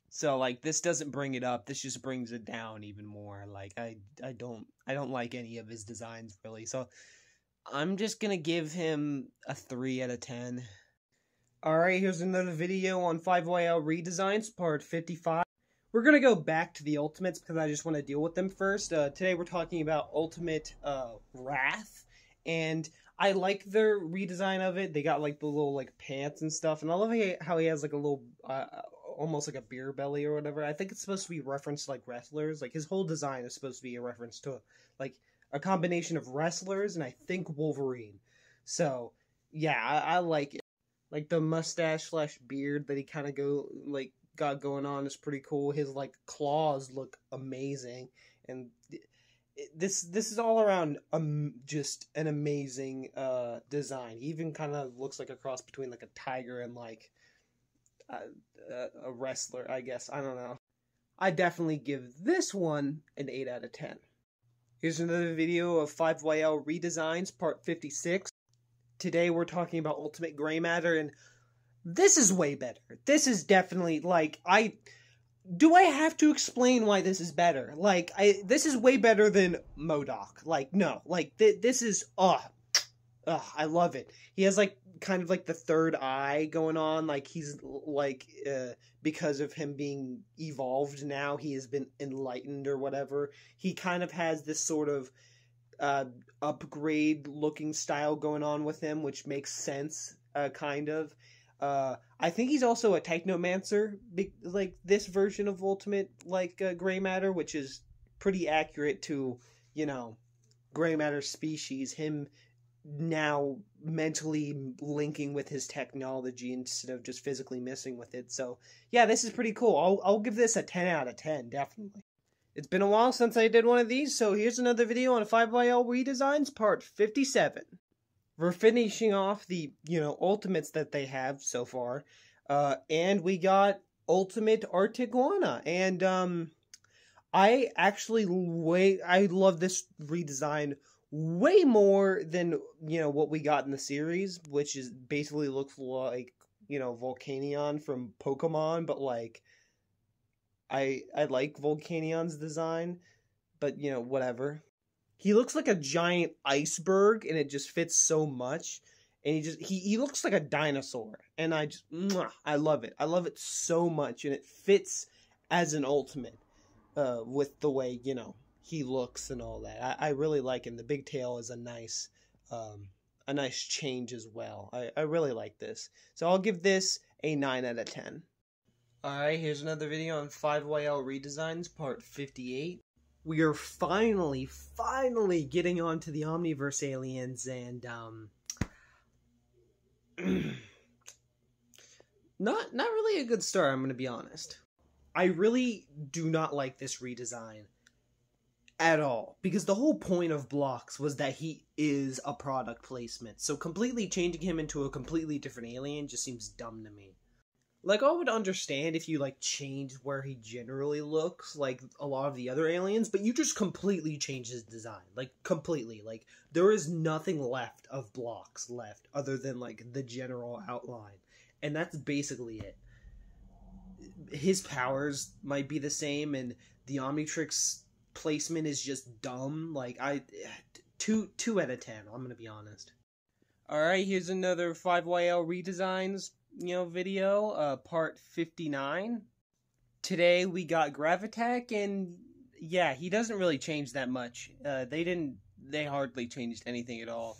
so, like, this doesn't bring it up. This just brings it down even more. Like, I don't like any of his designs, really. So, I'm just gonna give him a 3 out of 10. Alright, here's another video on 5YL Redesigns, part 55. We're gonna go back to the Ultimates because I just want to deal with them first. Today we're talking about Ultimate Wrath, and I like their redesign of it. They got like the little like pants and stuff, and I love how he has like a little, almost like a beer belly or whatever. I think it's supposed to be referenced to like wrestlers. Like his whole design is supposed to be a reference to like a combination of wrestlers and I think Wolverine. So yeah, I like it. Like the mustache slash beard that he kind of got going on is pretty cool. His like claws look amazing, and this is all around just an amazing design. He even kind of looks like a cross between like a tiger and like a wrestler, I guess. I don't know. I definitely give this one an 8 out of 10. Here's another video of 5YL Redesigns, part 56. Today we're talking about Ultimate Gray Matter, and this is way better. This is definitely, like, do I have to explain why this is better? Like, this is way better than MODOK. Like, no. Like, this is, I love it. He has, like, kind of, like, the third eye going on. Like, he's, like, because of him being evolved now, he has been enlightened or whatever. He kind of has this sort of upgrade looking style going on with him, which makes sense, kind of. I think he's also a Technomancer, like this version of Ultimate, like Gray Matter, which is pretty accurate to, you know, Gray Matter species, him now mentally linking with his technology instead of just physically messing with it. So yeah, this is pretty cool. I'll give this a 10 out of 10, definitely. It's been a while since I did one of these, so here's another video on 5YL Redesigns, part 57. We're finishing off the, Ultimates that they have so far, and we got Ultimate Artiguana, and, I love this redesign way more than, what we got in the series, which is basically looks like, Volcanion from Pokemon, but, like, I like Volcanion's design, but, whatever. He looks like a giant iceberg, and it just fits so much. And he looks like a dinosaur, and I love it. I love it so much, and it fits as an Ultimate, with the way, he looks and all that. I really like him. The big tail is a nice change as well. I really like this. So I'll give this a 9 out of 10. Alright, here's another video on 5YL Redesigns, part 58. We are finally getting onto the Omniverse aliens, and, not really a good start, I'm gonna be honest. I really do not like this redesign at all, because the whole point of Blocks was that he is a product placement, so completely changing him into a completely different alien just seems dumb to me. Like, I would understand if you, like, change where he generally looks, like a lot of the other aliens, but you just completely change his design. Like, completely. Like, there is nothing left of Blocks left, other than, like, the general outline. And that's basically it. His powers might be the same, and the Omnitrix placement is just dumb. Like, 2 out of 10, I'm gonna be honest. Alright, here's another 5YL Redesigns video, part 59. Today we got Gravitek, and yeah, he doesn't really change that much. They hardly changed anything at all.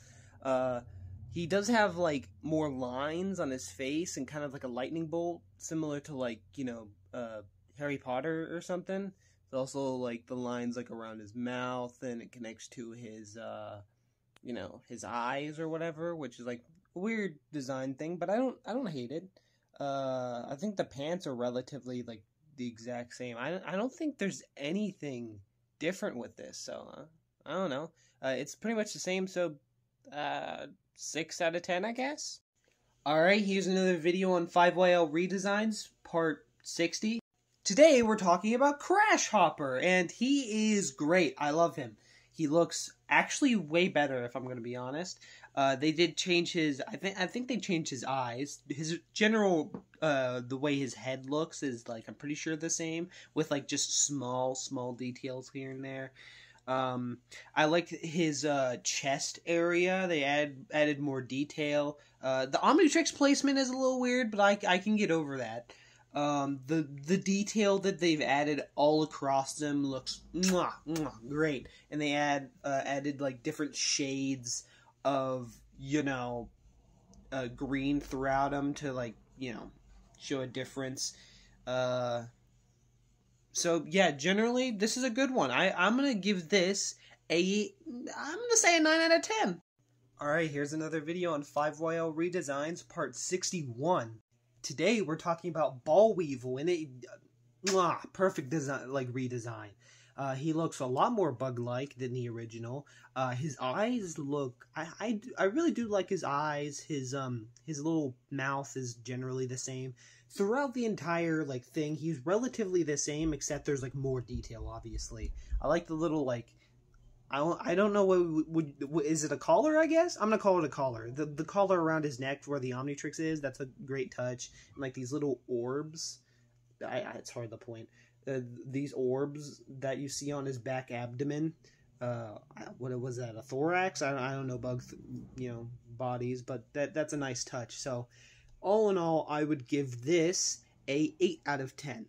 He does have, like, more lines on his face and kind of like a lightning bolt, similar to, like, Harry Potter or something. There's also, like, the lines, like, around his mouth, and it connects to his, his eyes or whatever, which is, like, weird design thing, but I don't hate it. I think the pants are relatively like the exact same. I don't think there's anything different with this, so I don't know. It's pretty much the same, so 6 out of 10, I guess. Alright, here's another video on 5YL Redesigns, part 60. Today we're talking about Crash Hopper, and he is great. I love him. He looks actually way better, if I'm going to be honest. They did change his, I think they changed his eyes. His general, the way his head looks is, like, I'm pretty sure the same, with, like, just small details here and there. I like his chest area. They added more detail. The Omnitrix placement is a little weird, but I can get over that. The detail that they've added all across them looks great, and they added like different shades of green throughout them to like show a difference. So yeah, generally this is a good one. I'm gonna give this I'm gonna say a 9 out of 10. Alright, here's another video on 5YL Redesigns part 61. Today we're talking about Ball Weevil, and perfect design, like redesign. He looks a lot more bug-like than the original. His eyes look, I really do like his eyes. His little mouth is generally the same. Throughout the entire thing, he's relatively the same, except there's more detail. Obviously, I like the little I don't know what is it, a collar? I guess I'm gonna call it a collar. The collar around his neck where the Omnitrix is. That's a great touch. And these little orbs. It's hard to point. These orbs that you see on his back abdomen. What was that? A thorax? I don't know bodies, but that's a nice touch. So, all in all, I would give this a 8 out of 10.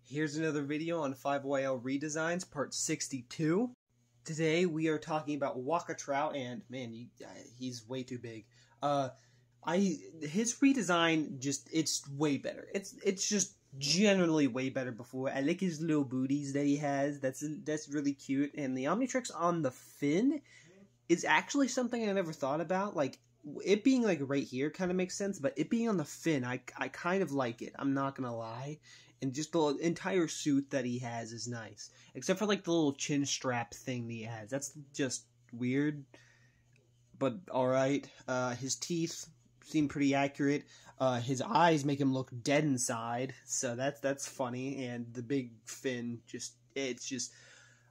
Here's another video on 5YL Redesigns, part 62. Today we are talking about Waka Trout, and man, he's way too big. His redesign it's way better. It's just generally way better before. I like his little booties that he has. That's really cute. And the Omnitrix on the fin is actually something I never thought about. It being right here kind of makes sense, but it being on the fin, I kind of like it. I'm not gonna lie. And just the entire suit that he has is nice, except for the little chin strap thing that he has. That's just weird, but all right. His teeth seem pretty accurate. His eyes make him look dead inside, so that's funny. And the big fin, it's just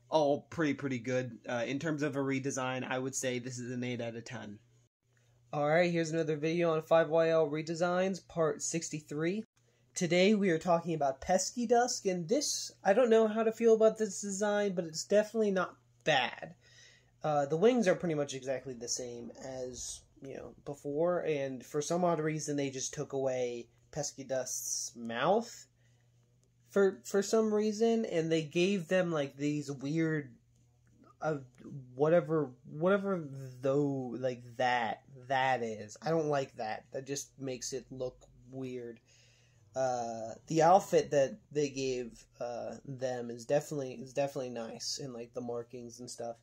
all pretty good. In terms of a redesign, I would say this is an 8 out of 10. Alright, here's another video on 5YL Redesigns, part 63. Today we are talking about Pesky Dusk, and this, I don't know how to feel about this design, but it's definitely not bad. The wings are pretty much exactly the same as, before, and for some odd reason they just took away Pesky Dusk's mouth for some reason, and they gave them these weird whatever though that is. I don't like that. That just makes it look weird. The outfit that they gave them is definitely nice, and the markings and stuff.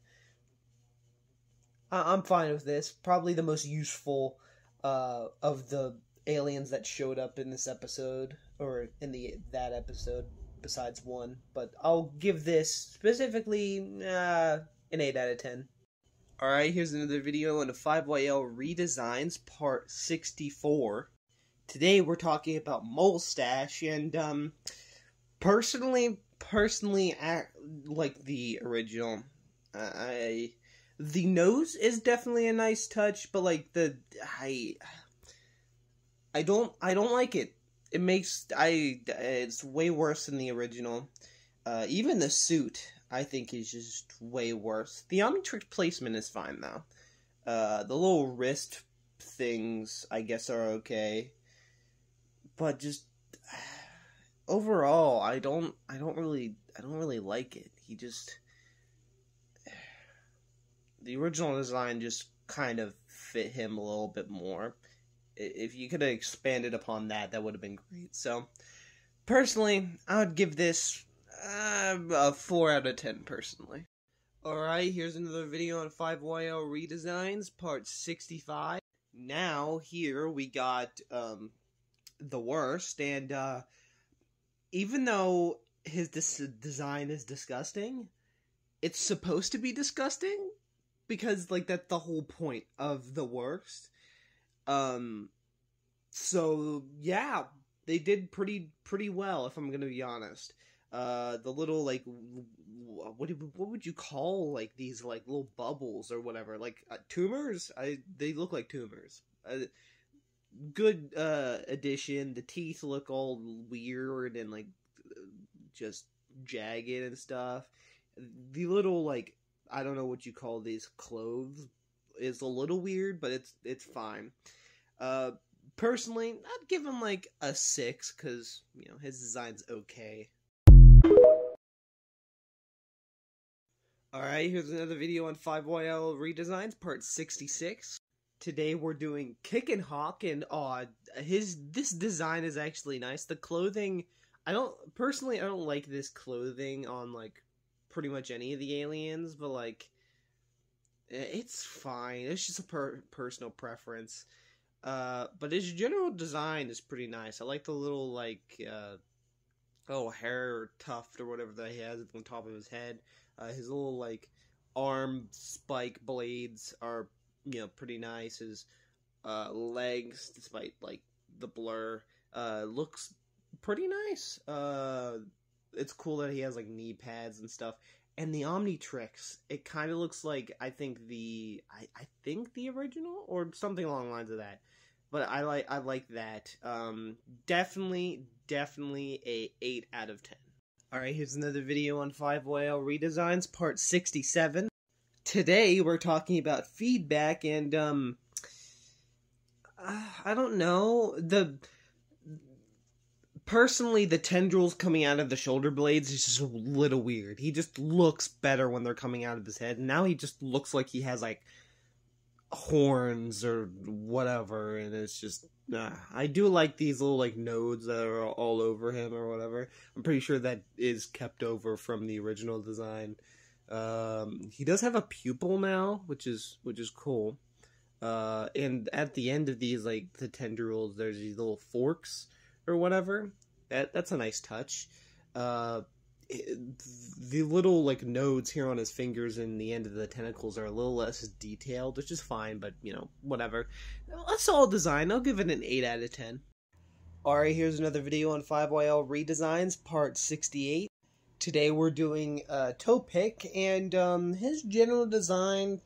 I'm fine with this. Probably the most useful of the aliens that showed up in this episode, or in that episode, besides one. But I'll give this specifically an 8 out of 10. Alright, here's another video on the 5YL Redesigns, part 64. Today we're talking about Mustache, and personally, I like the original. The nose is definitely a nice touch, but I don't like it. It's way worse than the original. Even the suit, I think, is just way worse. The Omnitrix placement is fine though. The little wrist things, I guess, are okay. But just overall, I don't really like it. The original design just kind of fit him a little bit more. If you could have expanded upon that, that would have been great. So, personally, I would give this a 4 out of 10, personally. Alright, here's another video on 5YL Redesigns, part 65. Now, here we got, the worst, and even though his design is disgusting, it's supposed to be disgusting, because that's the whole point of the worst. So yeah, they did pretty well, if I'm gonna be honest. The little what would you call these little bubbles or whatever, tumors? They look like tumors. Good addition. The teeth look all weird and just jagged and stuff. The little, like, I don't know what you call these clothes is a little weird, but it's fine. Personally, I'd give him like a 6 because, you know, his design's okay. Alright, here's another video on 5YL Redesigns, part 66. Today we're doing Kickin' Hawk, and this design is actually nice. The clothing, I don't like this clothing on, like, pretty much any of the aliens, but, like, it's fine. It's just a personal preference. But his general design is pretty nice. I like the little, like, hair tuft or whatever that he has on top of his head. His little, like, arm spike blades are, you know, pretty nice. His legs, despite, like, the blur, looks pretty nice. It's cool that he has, like, knee pads and stuff. And the Omnitrix, it kind of looks like, I think the original, or something along the lines of that. But I like that. Definitely a 8 out of 10. Alright, here's another video on 5YL Redesigns, part 67. Today, we're talking about feedback, and, I don't know, personally, the tendrils coming out of the shoulder blades is just a little weird. He just looks better when they're coming out of his head, and now he just looks like he has, like, horns or whatever, and it's just, I do like these little, like, nodes that are all over him or whatever. I'm pretty sure that is kept over from the original design. He does have a pupil now, which is cool. And at the end of these, like, the tendrils, there's these little forks or whatever. That's a nice touch. The little, like, nodes here on his fingers and the end of the tentacles are a little less detailed, which is fine, but, you know, whatever. A solid design. I'll give it an 8 out of 10. Alright, here's another video on 5YL Redesigns, part 68. Today we're doing Topic, and his general design,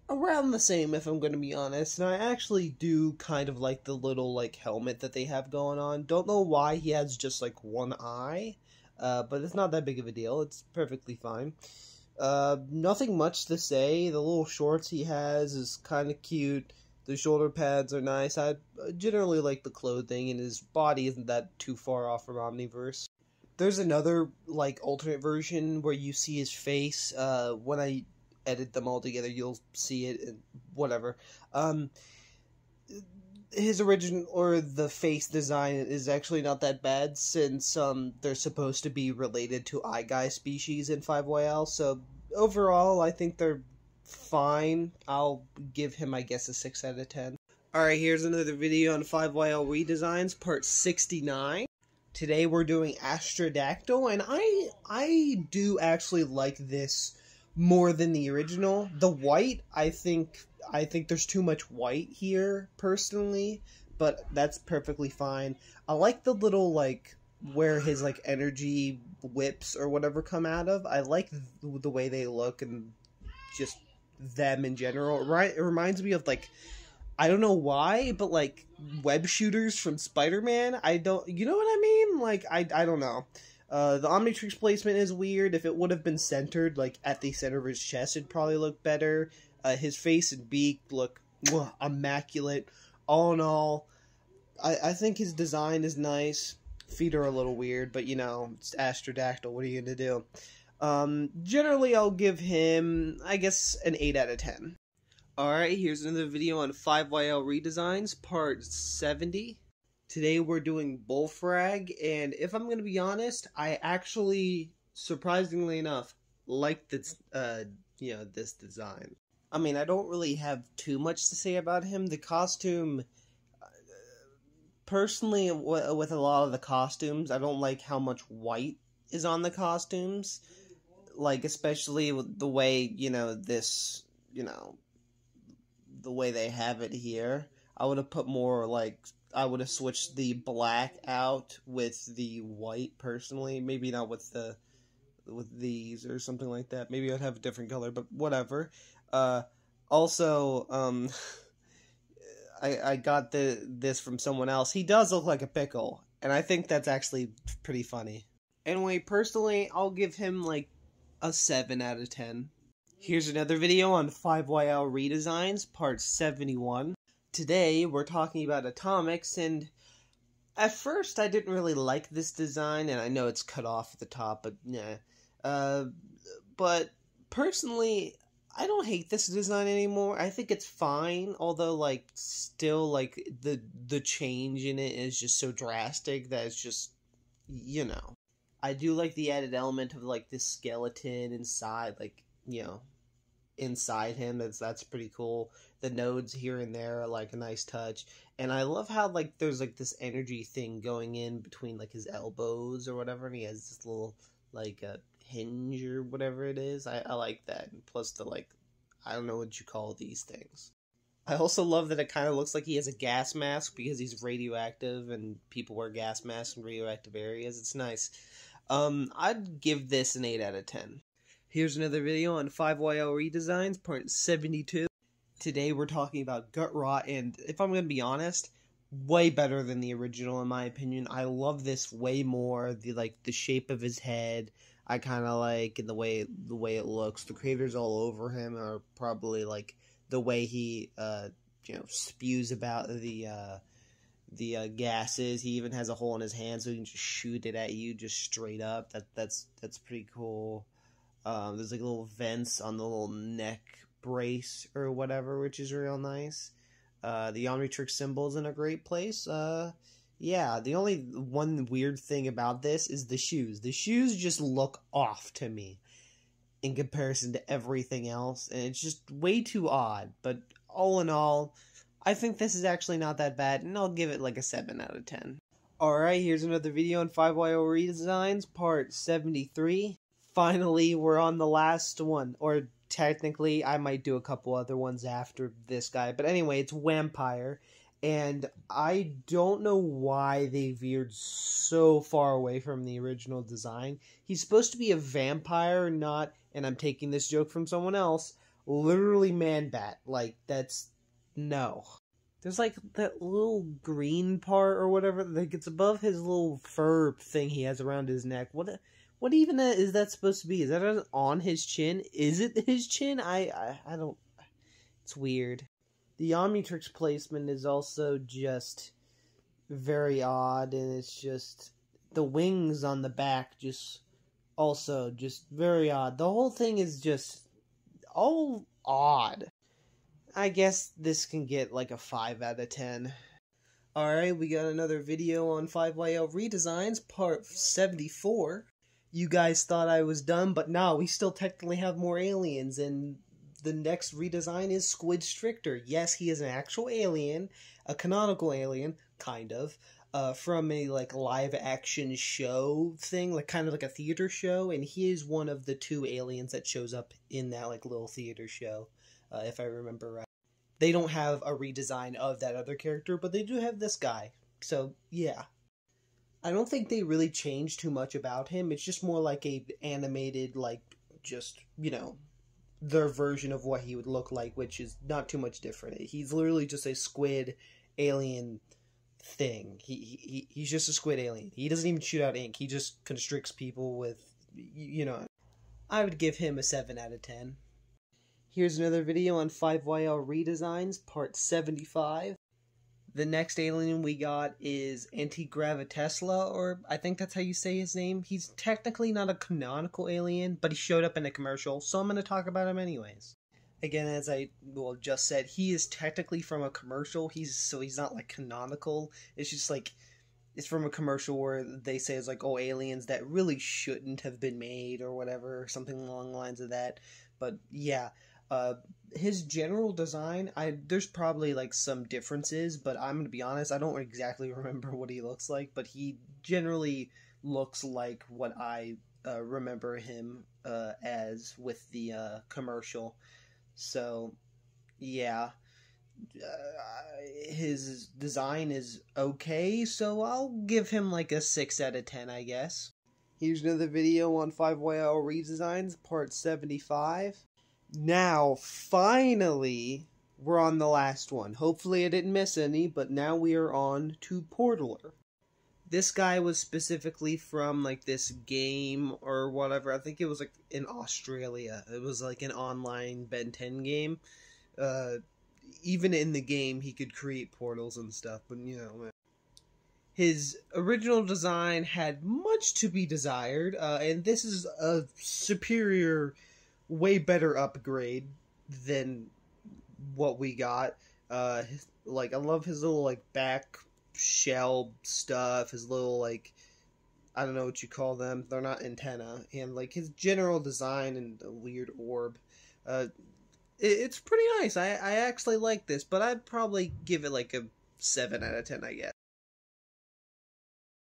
around the same, if I'm going to be honest. And I actually do kind of like the little, like, helmet that they have going on. Don't know why he has just, like, one eye. But it's not that big of a deal. It's perfectly fine. Nothing much to say. The little shorts he has is kind of cute. The shoulder pads are nice. I generally like the clothing, and his body isn't that too far off from Omniverse. There's another, like, alternate version where you see his face. When I edit them all together, you'll see it, and whatever. His original, or the face design, is actually not that bad, since they're supposed to be related to eye guy species in 5YL, so overall I think they're fine. I'll give him, I guess, a 6 out of 10. Alright, here's another video on 5YL Redesigns, part 69. Today we're doing Astrodactyl, and I do actually like this more than the original. The white, I think there's too much white here, personally, but that's perfectly fine. I like the little, like, where his, like, energy whips or whatever come out of. I like the way they look, and just them in general. It reminds me of, like, I don't know why, but, like, web shooters from Spider-Man. You know what I mean? Like, I don't know. The Omnitrix placement is weird. If it would have been centered, like, at the center of his chest, it'd probably look better. His face and beak look immaculate. All in all, I think his design is nice. Feet are a little weird, but, you know, it's Astrodactyl. What are you going to do? Generally, I'll give him, I guess, an 8 out of 10. Alright, here's another video on 5YL Redesigns, part 70. Today we're doing Bullfrag, and if I'm going to be honest, I actually, surprisingly enough, like this, this design. I mean, I don't really have too much to say about him. The costume, personally, with a lot of the costumes, I don't like how much white is on the costumes. Like, especially with the way, the way they have it here. I would have put more, like, I would have switched the black out with the white, personally. Maybe not with these or something like that. Maybe I'd have a different color, but whatever. Also, I got this from someone else. He does look like a pickle, and I think that's actually pretty funny. Anyway, personally, I'll give him, like, a 7 out of 10. Here's another video on 5YL Redesigns, part 71. Today, we're talking about atomics, and at first I didn't really like this design, and I know it's cut off at the top, but nah. But personally, I don't hate this design anymore. I think it's fine, although, like, still, like, the change in it is just so drastic that it's just, you know. I do like the added element of, like, this skeleton inside, like, you know, inside him. That's pretty cool. The nodes here and there are, like, a nice touch. And I love how, like, there's, like, this energy thing going in between, like, his elbows or whatever, and he has this little, like, hinge or whatever it is. I like that. And plus the, like, I don't know what you call these things. I also love that it kind of looks like he has a gas mask because he's radioactive and people wear gas masks in radioactive areas. It's nice. I'd give this an 8 out of 10. Here's another video on 5YL Redesigns, part 72. Today we're talking about gut rot, and if I'm going to be honest, way better than the original in my opinion. I love this way more. The shape of his head, I kind of like, and the way it looks. The craters all over him are probably like the way he spews about the gases. He even has a hole in his hand so he can just shoot it at you just straight up. That's pretty cool. There's like little vents on the little neck brace or whatever, which is real nice. The Omnitrix symbol's in a great place. Yeah, the only one weird thing about this is the shoes. The shoes just look off to me in comparison to everything else, and it's just way too odd. But all in all, I think this is actually not that bad, and I'll give it like a 7 out of 10. Alright, here's another video on 5YO Redesigns, part 73. Finally, we're on the last one, or technically, I might do a couple other ones after this guy. But anyway, it's Vampire, and I don't know why they veered so far away from the original design. He's supposed to be a vampire, not, and I'm taking this joke from someone else, literally Man-Bat. Like, that's, no. There's like that little green part or whatever, like it's above his little fur thing he has around his neck. What even is that supposed to be? Is that on his chin? Is it his chin? I don't... It's weird. The Omnitrix placement is also just very odd, and it's just... The wings on the back just very odd. The whole thing is just all odd. I guess this can get like a 5 out of 10. Alright, we got another video on 5YL Redesigns, part 74. You guys thought I was done, but no, we still technically have more aliens, and the next redesign is Squid Stricter. Yes, he is an actual alien, a canonical alien, kind of, from a, like, live-action show thing, like, kind of like a theater show, and he is one of the 2 aliens that shows up in that, like, little theater show, if I remember right. They don't have a redesign of that other character, but they do have this guy, so, yeah. I don't think they really changed too much about him. It's just more like a animated, like, just, you know, their version of what he would look like, which is not too much different. He's literally just a squid alien thing. He's just a squid alien. He doesn't even shoot out ink. He just constricts people with, you know. I would give him a 7 out of 10. Here's another video on 5YL Redesigns, part 75. The next alien we got is Anti-Gravitesla, or I think that's how you say his name. He's technically not a canonical alien, but he showed up in a commercial, so I'm going to talk about him anyways. Again, as I just said, he is technically from a commercial, so he's not like canonical. It's just like, it's from a commercial where they say it's like, oh, aliens that really shouldn't have been made or whatever, or something along the lines of that. But yeah. His general design, there's probably like some differences, but I'm gonna be honest, I don't exactly remember what he looks like, but he generally looks like what I remember him as with the commercial. So yeah, his design is okay, so I'll give him like a 6 out of 10, I guess. Here's another video on 5YL Redesigns, part 75. Now, finally, we're on the last one. Hopefully I didn't miss any, but now we are on to Portaler. this guy was specifically from like this game or whatever. I think it was like in Australia. It was like an online Ben 10 game. Uh, Even in the game, he could create portals and stuff. But his original design had much to be desired, and this is a superior, way better upgrade than what we got. Like, I love his little like back shell stuff, his little like, I don't know what you call them. They're not antenna, and like his general design and the weird orb. It's pretty nice. I actually like this, but I'd probably give it like a 7 out of 10, I guess.